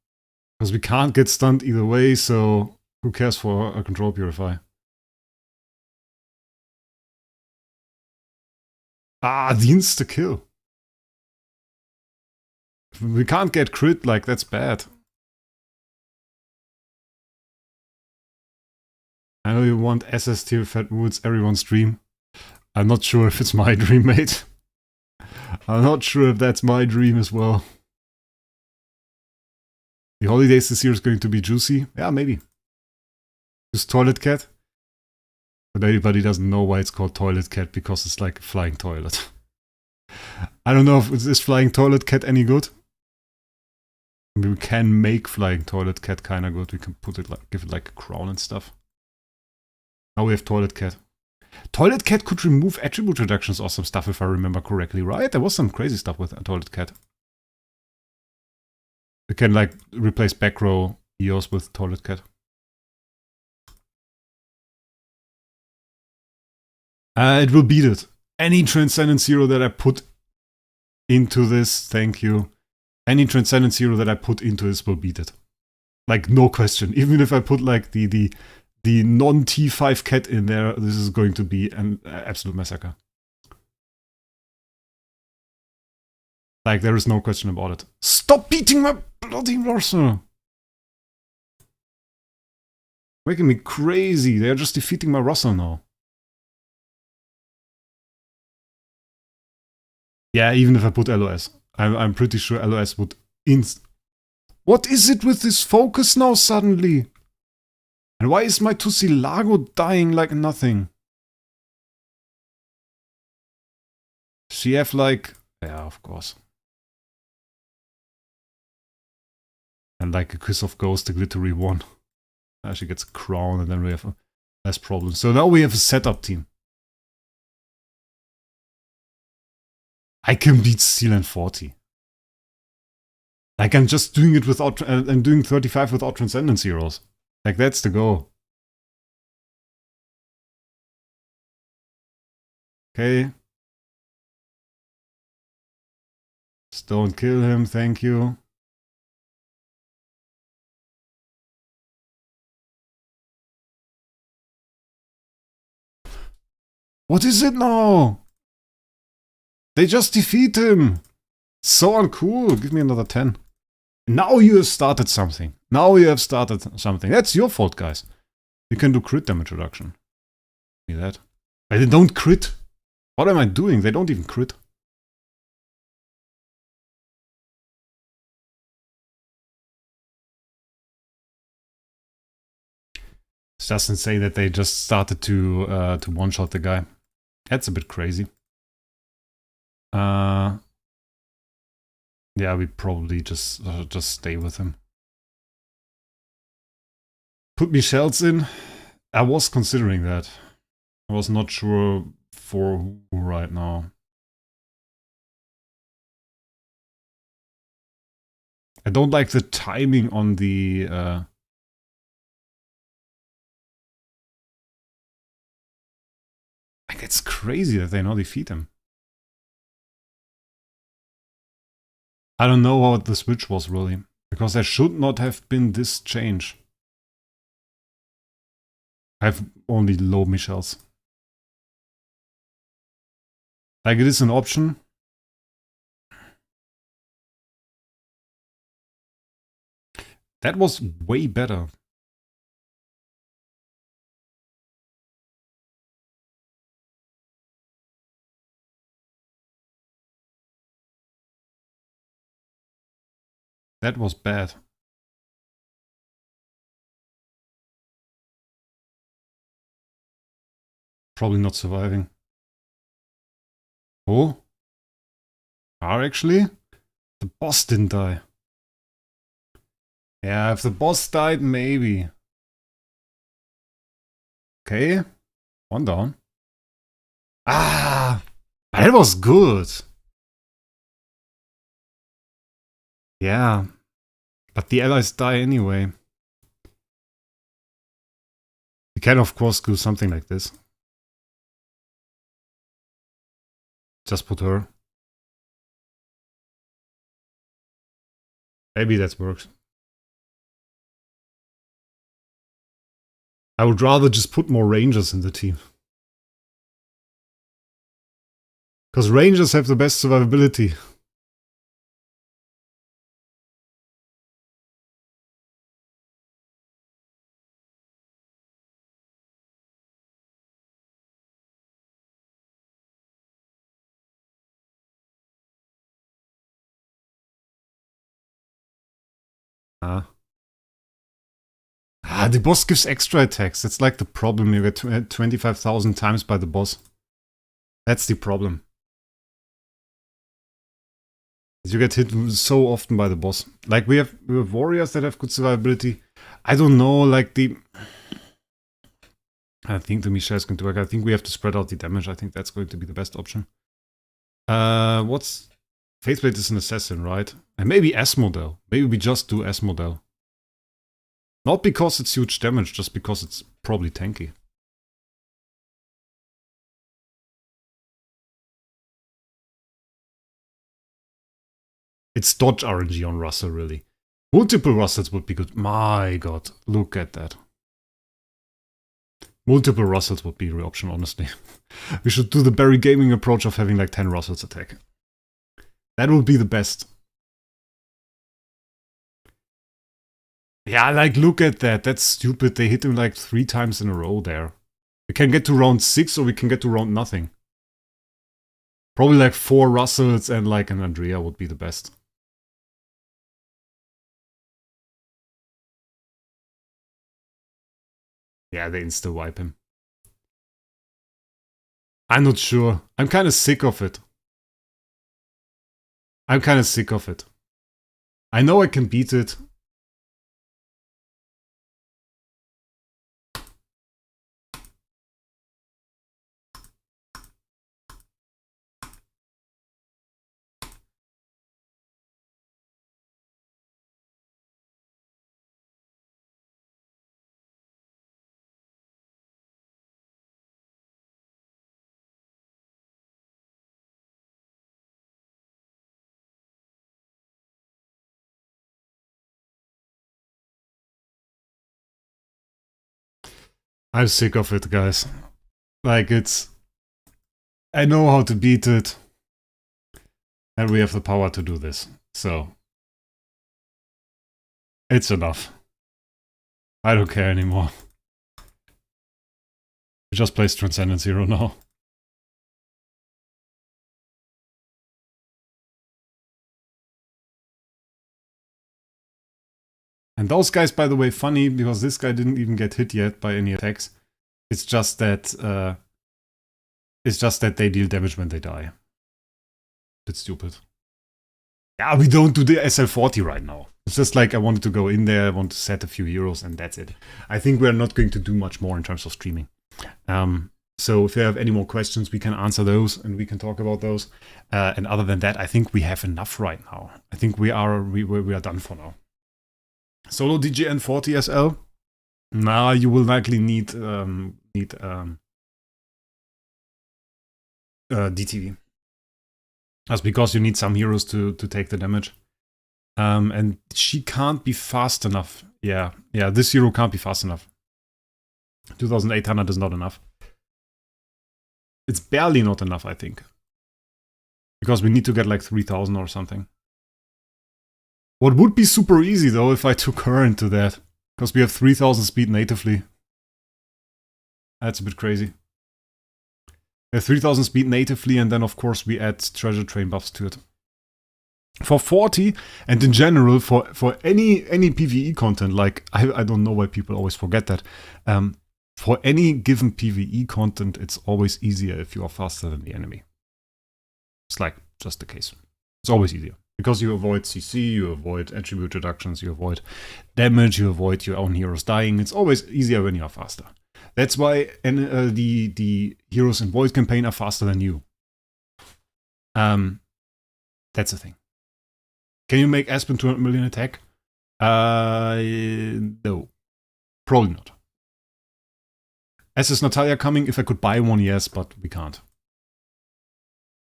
Because we can't get stunned either way, so who cares for a control Purify? Ah, the insta-kill. We can't get crit, like, that's bad. I know you want SS tier Fat Woods everyone's dream. I'm not sure if it's my dream, mate. I'm not sure if that's my dream as well. The holidays this year is going to be juicy. Yeah, maybe. Use Toilet Cat. But everybody doesn't know why it's called Toilet Cat, because it's like a flying toilet. I don't know if is Flying Toilet Cat any good. We can make Flying Toilet Cat kinda good. We can put it like, give it like a crown and stuff. Now we have Toilet Cat. Toilet Cat could remove attribute reductions or some stuff if I remember correctly, right? There was some crazy stuff with Toilet Cat. We can like replace back row EOS with Toilet Cat. It will beat it. Any Transcendence Zero that I put into this, thank you. Any Transcendence Zero that I put into this will beat it. Like, no question. Even if I put like the non-T5 cat in there, this is going to be an absolute massacre. Like, there is no question about it. Stop beating my bloody Russell! Making me crazy. They're just defeating my Russell now. Yeah, even if I put LOS. I'm pretty sure LOS would What is it with this focus now suddenly? And why is my Tussilago dying like nothing? She have like... Yeah, of course. And like a Kiss of Ghost, the glittery one. She gets a crown and then we have less problems. So now we have a setup team. I can beat Sealand 40. Like I'm just doing it without, I'm doing 35 without Transcendence Heroes. Like that's the goal. Okay. Just don't kill him, thank you. What is it now? They just defeat him. So uncool. Give me another 10. Now you have started something. Now you have started something. That's your fault, guys. You can do crit damage reduction. See that? They don't crit. What am I doing? They don't even crit. It doesn't say that they just started to one-shot the guy. That's a bit crazy. Yeah, we probably just stay with him. Put Michelle's in. I was considering that. I was not sure for who right now. I don't like the timing on the... Like, it's crazy that they now defeat him. I don't know what the switch was really, because there should not have been this change. I have only low Michelle's. Like, it is an option. That was way better. That was bad. Probably not surviving. Oh? Are actually? The boss didn't die. Yeah, if the boss died, maybe. Okay. One down. Ah! That was good. Yeah. But the allies die anyway. We can of course do something like this. Just put her. Maybe that works. I would rather just put more rangers in the team. Because rangers have the best survivability. The boss gives extra attacks. That's like the problem. You get 25,000 times by the boss. That's the problem. You get hit so often by the boss. Like we have warriors that have good survivability. I don't know, like I think the Misha is going to work. I think we have to spread out the damage. I think that's going to be the best option. What's... Faithblade is an assassin, right? And maybe S-Model. Maybe we just do S-Model. Not because it's huge damage, just because it's probably tanky. It's dodge RNG on Russell, really. Multiple Russells would be good. My god, look at that. Multiple Russells would be the option, honestly. We should do the Barry Gaming approach of having like 10 Russells attack. That would be the best. Yeah, like look at that. That's stupid. They hit him like 3 times in a row there. We can get to round 6 or we can get to round nothing. Probably like 4 Russells and like an Andrea would be the best. Yeah, they insta-wipe him. I'm not sure. I'm kind of sick of it. I know I can beat it. I'm sick of it, guys. Like, I know how to beat it. And we have the power to do this. So, it's enough. I don't care anymore. We just place Transcendence Hero now. And those guys, by the way, funny, because this guy didn't even get hit yet by any attacks. It's just that they deal damage when they die. That's stupid. Yeah, we don't do the SL40 right now. It's just like I wanted to go in there, I want to set a few heroes, and that's it. I think we're not going to do much more in terms of streaming. So if you have any more questions, we can answer those and we can talk about those. And other than that, I think we have enough right now. I think we are done for now. Solo DGN 40 SL? Nah, you will likely need DTV. That's because you need some heroes to take the damage. And she can't be fast enough. Yeah, this hero can't be fast enough. 2800 is not enough. It's barely not enough, I think. Because we need to get like 3000 or something. What would be super easy though if I took her into that. Because we have 3000 speed natively. That's a bit crazy. We have 3000 speed natively, and then of course we add treasure train buffs to it. For 40, and in general, for any PvE content, like, I don't know why people always forget that. For any given PvE content, it's always easier if you are faster than the enemy. It's like, just the case. It's always easier. Because you avoid CC, you avoid attribute reductions, you avoid damage, you avoid your own heroes dying. It's always easier when you are faster. That's why the heroes in Void campaign are faster than you. That's the thing. Can you make Aspen 200 million attack? No. Probably not. Is Natalia coming? If I could buy one, yes, but we can't.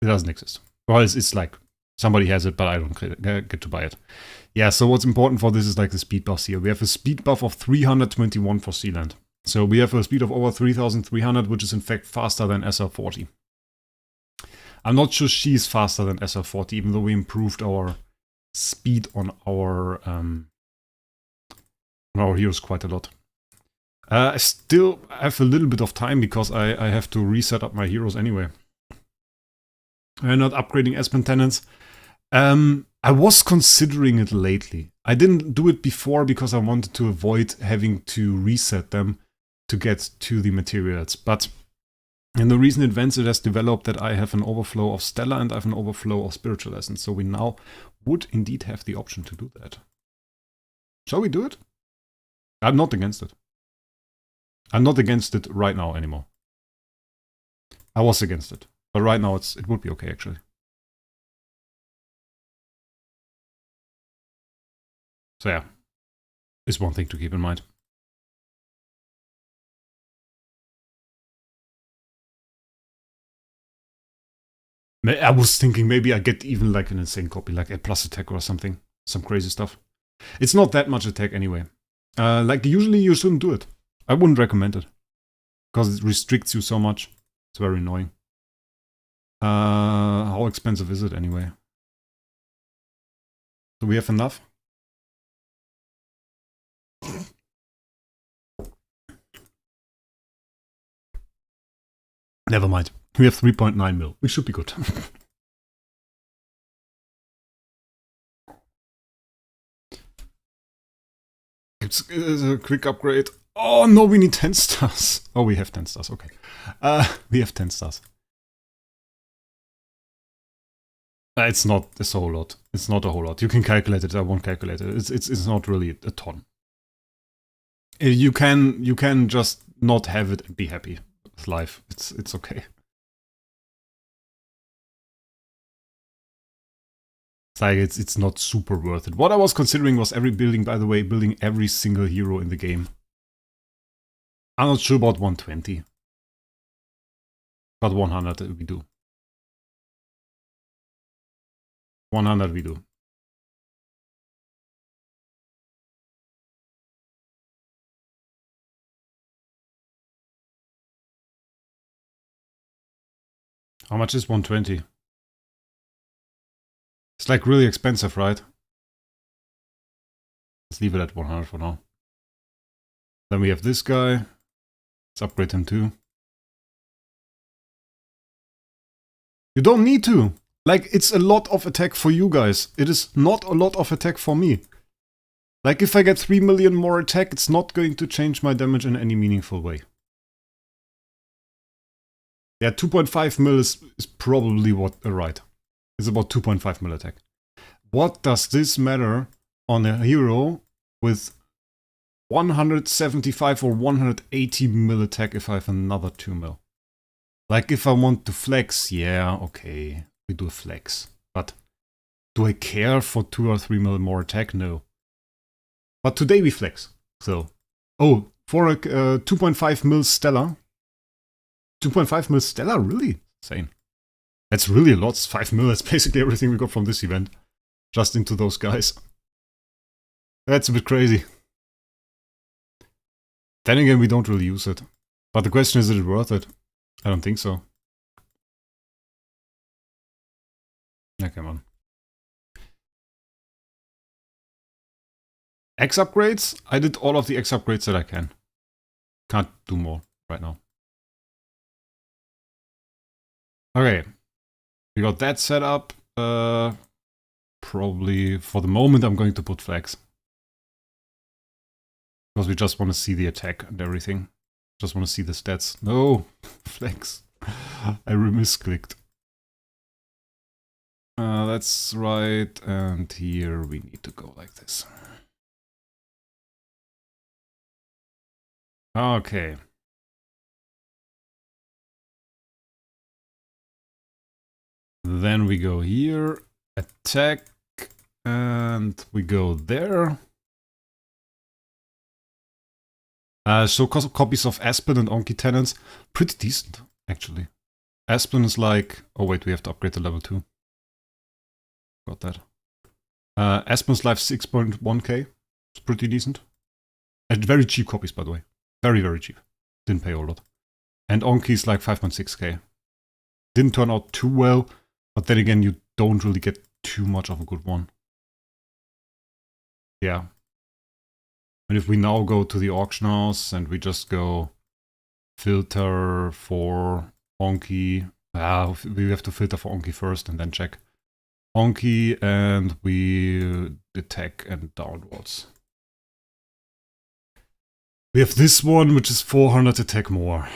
It doesn't exist. Well, it's like, somebody has it, but I don't get to buy it. Yeah, so what's important for this is like the speed buffs here. We have a speed buff of 321 for Sealand. So we have a speed of over 3300, which is in fact faster than SL40. I'm not sure she's faster than SL40, even though we improved our speed on our heroes quite a lot. I still have a little bit of time because I have to reset up my heroes anyway. I'm not upgrading Aspen tenants. I was considering it lately. I didn't do it before because I wanted to avoid having to reset them to get to the materials. But in the recent events, it has developed that I have an overflow of Stellar and I have an overflow of Spiritual Essence. So we now would indeed have the option to do that. Shall we do it? I'm not against it. I'm not against it right now anymore. I was against it. But right now it would be okay actually. So yeah, it's one thing to keep in mind. I was thinking maybe I get even like an insane copy, like a plus attack or something. Some crazy stuff. It's not that much attack anyway. Like usually you shouldn't do it. I wouldn't recommend it. Because it restricts you so much. It's very annoying. How expensive is it anyway? Do we have enough? Never mind. We have 3.9 mil. We should be good. It's a quick upgrade. Oh no, we need 10 stars. Oh, we have 10 stars. Okay. We have 10 stars. It's not a whole lot. It's not a whole lot. You can calculate it. I won't calculate it. It's not really a ton. You can just not have it and be happy with life. It's okay. It's like it's not super worth it. What I was considering was building every single hero in the game. I'm not sure about 120. But 100 we do. 100 we do. How much is 120? It's like really expensive, right? Let's leave it at 100 for now. Then we have this guy. Let's upgrade him too. You don't need to. Like, it's a lot of attack for you guys. It is not a lot of attack for me. Like, if I get 3 million more attack, it's not going to change my damage in any meaningful way. Yeah, 2.5 mil is probably what, right. It's about 2.5 mil attack. What does this matter on a hero with 175 or 180 mil attack if I have another 2 mil? Like, if I want to flex, yeah, okay, we do a flex. But do I care for 2 or 3 mil more attack? No. But today we flex, so. Oh, for a 2.5 mil Stellar. 2.5 mil Stellar? Really? Insane. That's really a lot. It's 5 mil. That's basically everything we got from this event. Just into those guys. That's a bit crazy. Then again, we don't really use it. But the question is it worth it? I don't think so. Yeah, come on. X upgrades? I did all of the X upgrades that I can. Can't do more right now. Okay. We got that set up. Probably for the moment I'm going to put flags. Because we just want to see the attack and everything. Just want to see the stats. No! Flags. I misclicked. That's right. And here we need to go like this. Okay. Then we go here, attack, and we go there. So copies of Aspen and Onki Tenants, pretty decent, actually. Aspen is like, oh wait, we have to upgrade to level 2. Got that. Aspen's life 6.1k, it's pretty decent. And very cheap copies, by the way. Very, very cheap. Didn't pay a lot. And Onki's like 5.6k. Didn't turn out too well. But then again, you don't really get too much of a good one. Yeah. And if we now go to the auction house and we just go filter for Onki. We have to filter for Onki first and then check Onki, and we attack and downwards. We have this one, which is 400 attack more.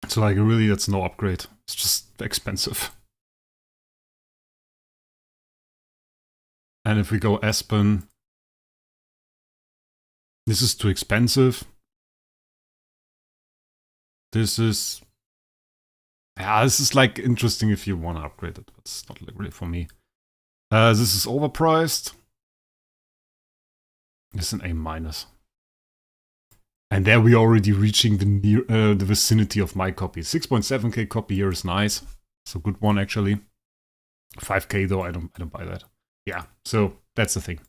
So like really that's no upgrade. It's just expensive. And if we go Aspen, this is too expensive. This is... yeah, this is like interesting if you want to upgrade it, but it's not like really for me. This is overpriced. It's an A-. And there we're already reaching the vicinity of my copy. 6.7k copy here is nice. It's a good one actually. 5k though, I don't buy that. Yeah, so that's the thing.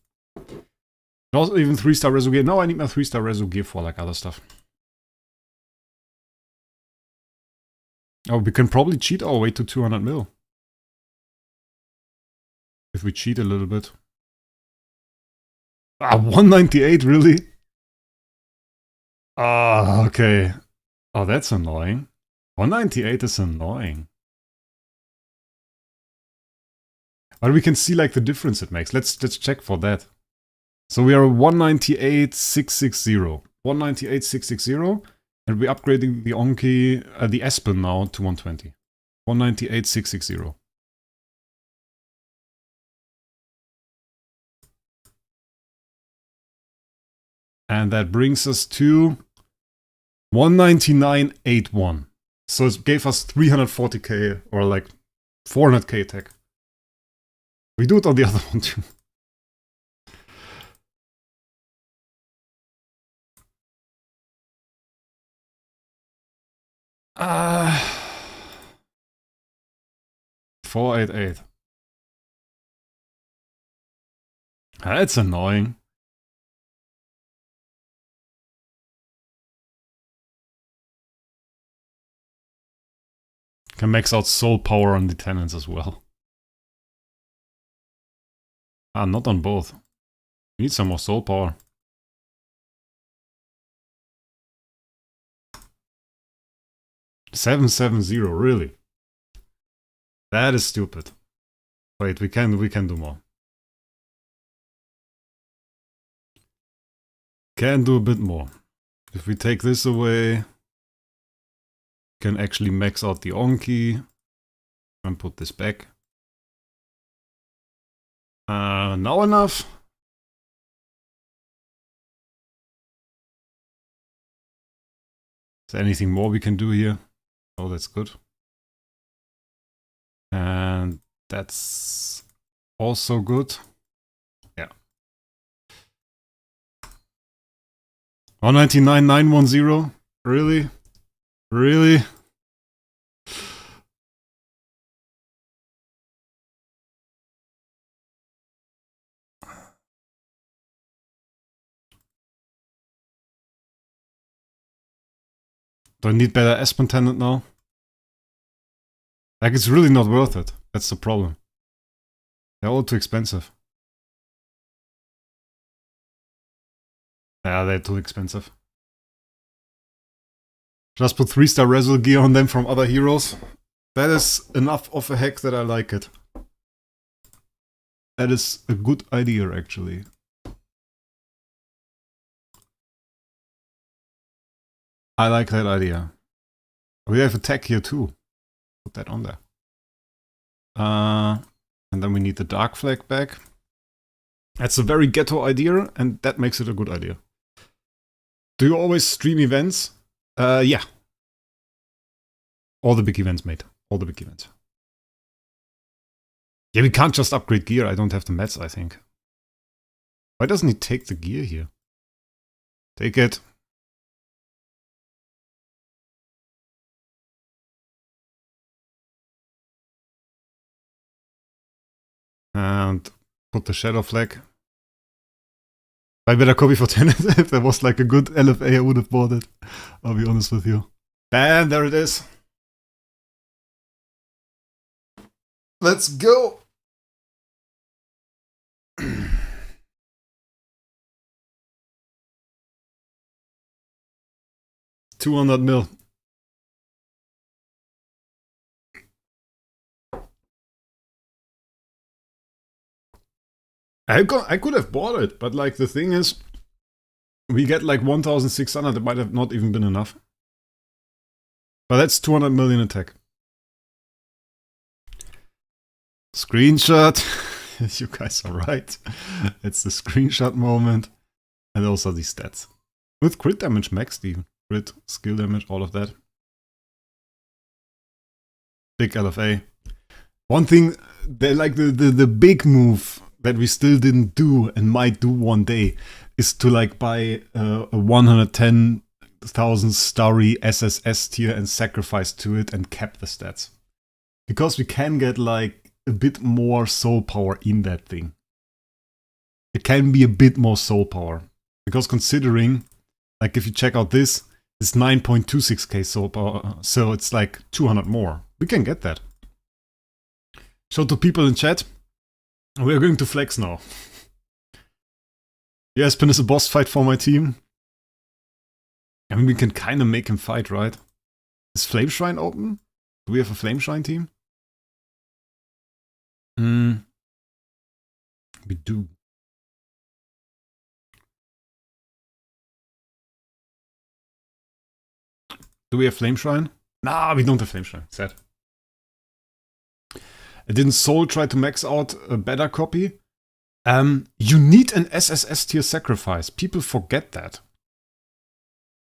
Also even 3-star reso gear. No, I need my 3-star reso gear for like other stuff. Oh, we can probably cheat our way to 200 mil. If we cheat a little bit. 198, really? Okay. Oh, that's annoying. 198 is annoying. But we can see like the difference it makes. Let's check for that. So we are 198,660. 198,660. And we're upgrading the Onki, the Aspen now to 120. 198,660. And that brings us to 199.81. So it gave us 340k or like 400k attack. We do it on the other one too. Uh, 488. That's annoying. Can max out soul power on the tenants as well. Ah, not on both. We need some more soul power. $770, really? That is stupid. Wait, we can do more. Can do a bit more. If we take this away, can actually max out the Onki and put this back. Now enough. Is there anything more we can do here? Oh, that's good. And that's also good. Yeah. 199,910. Really? Really? Do I need better Aspen Tenant now? Like, it's really not worth it. That's the problem. They're all too expensive. Yeah, they're too expensive. Just put 3-star Resil gear on them from other heroes. That is enough of a hack that I like it. That is a good idea, actually. I like that idea. We have attack here too. Put that on there. And then we need the Dark Flag back. That's a very ghetto idea, and that makes it a good idea. Do you always stream events? Yeah. All the big events, mate. All the big events. Yeah, we can't just upgrade gear. I don't have the mats, I think. Why doesn't he take the gear here? Take it. And put the Shadow Flag. I better copy for 10. If there was like a good LFA, I would have bought it. I'll be honest with you. And there it is. Let's go. 200 mil. I could have bought it, but like the thing is, we get like 1,600. It might have not even been enough. But that's 200 million attack. Screenshot. You guys are right. It's the screenshot moment. And also the stats. With crit damage maxed even. Crit, skill damage, all of that. Big LFA. One thing, they like the big move that we still didn't do and might do one day is to like buy a 110,000 starry SSS tier and sacrifice to it and cap the stats. Because we can get like a bit more soul power in that thing. It can be a bit more soul power. Because considering, like if you check out this, it's 9.26k soul power, so it's like 200 more. We can get that. Show to people in chat. We are going to flex now. Yeah, Spin is a boss fight for my team. I mean, we can kind of make him fight, right? Is Flame Shrine open? Do we have a Flame Shrine team? We do. Do we have Flame Shrine? Nah, we don't have Flame Shrine. Sad. Didn't Soul try to max out a better copy? You need an SSS tier sacrifice. People forget that.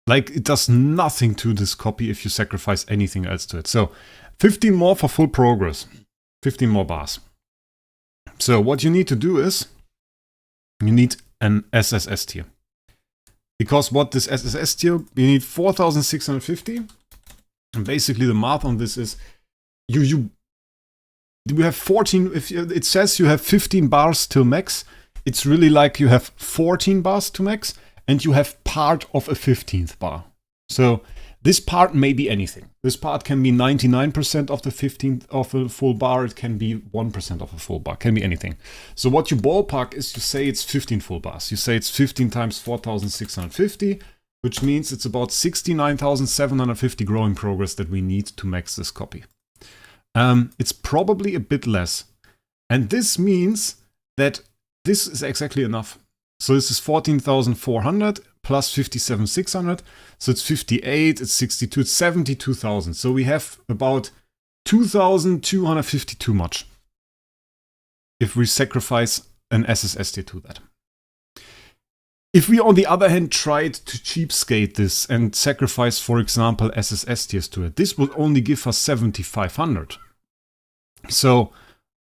Like, it does nothing to this copy if you sacrifice anything else to it. So, 15 more for full progress. 15 more bars. So, what you need to do is, you need an SSS tier. Because what this SSS tier, you need 4,650. And basically the math on this is, you have 14, if it says you have 15 bars till max, it's really like you have 14 bars to max, and you have part of a 15th bar. So this part may be anything. This part can be 99% of the 15th of a full bar. It can be 1% of a full bar. Can be anything. So what you ballpark is you say it's 15 full bars. You say it's 15 times 4,650, which means it's about 69,750 growing progress that we need to max this copy. It's probably a bit less. And this means that this is exactly enough. So this is 14,400 plus 57,600. So it's 58, it's 62, it's 72,000. So we have about 2,250 too much if we sacrifice an SSS tier to that. If we, on the other hand, tried to cheapskate this and sacrifice, for example, SSS tiers to it, this would only give us 7,500. So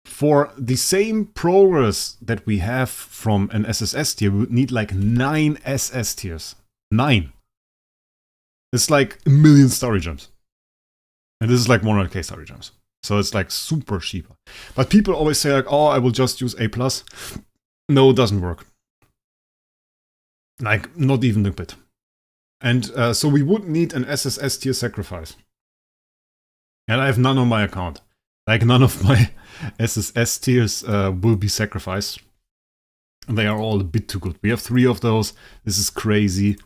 for the same progress that we have from an SSS tier, we would need like 9 SS tiers. 9. It's like 1 million story gems. And this is like 100k story gems. So it's like super cheap. But people always say like, oh, I will just use A+. No, it doesn't work. Like, not even a bit. And so we would need an SSS tier sacrifice. And I have none on my account. Like, none of my SSS tiers will be sacrificed. They are all a bit too good. We have 3 of those. This is crazy.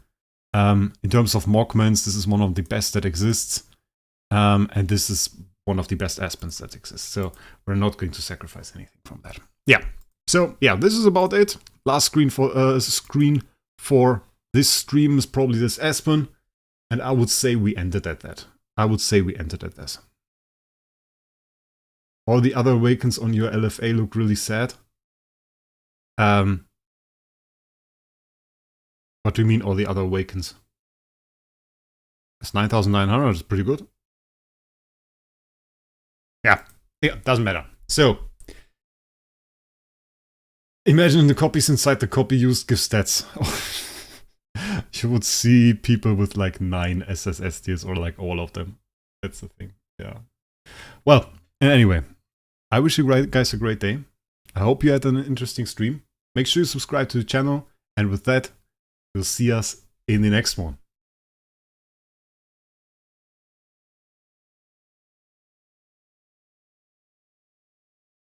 In terms of mockments, this is one of the best that exists. And this is one of the best Aspens that exists. So we're not going to sacrifice anything from that. Yeah. So, yeah, this is about it. Last screen for this stream is probably this Aspen. And I would say we ended at that. I would say we ended at this. All the other awakens on your LFA look really sad. What do you mean all the other awakens? It's 9,900, it's pretty good. Yeah, doesn't matter. So, imagine the copies inside the copy used give stats. You would see people with like 9 SSS tiers or like all of them. That's the thing, yeah. Well, anyway, I wish you guys a great day. I hope you had an interesting stream. Make sure you subscribe to the channel. And with that, we'll see us in the next one.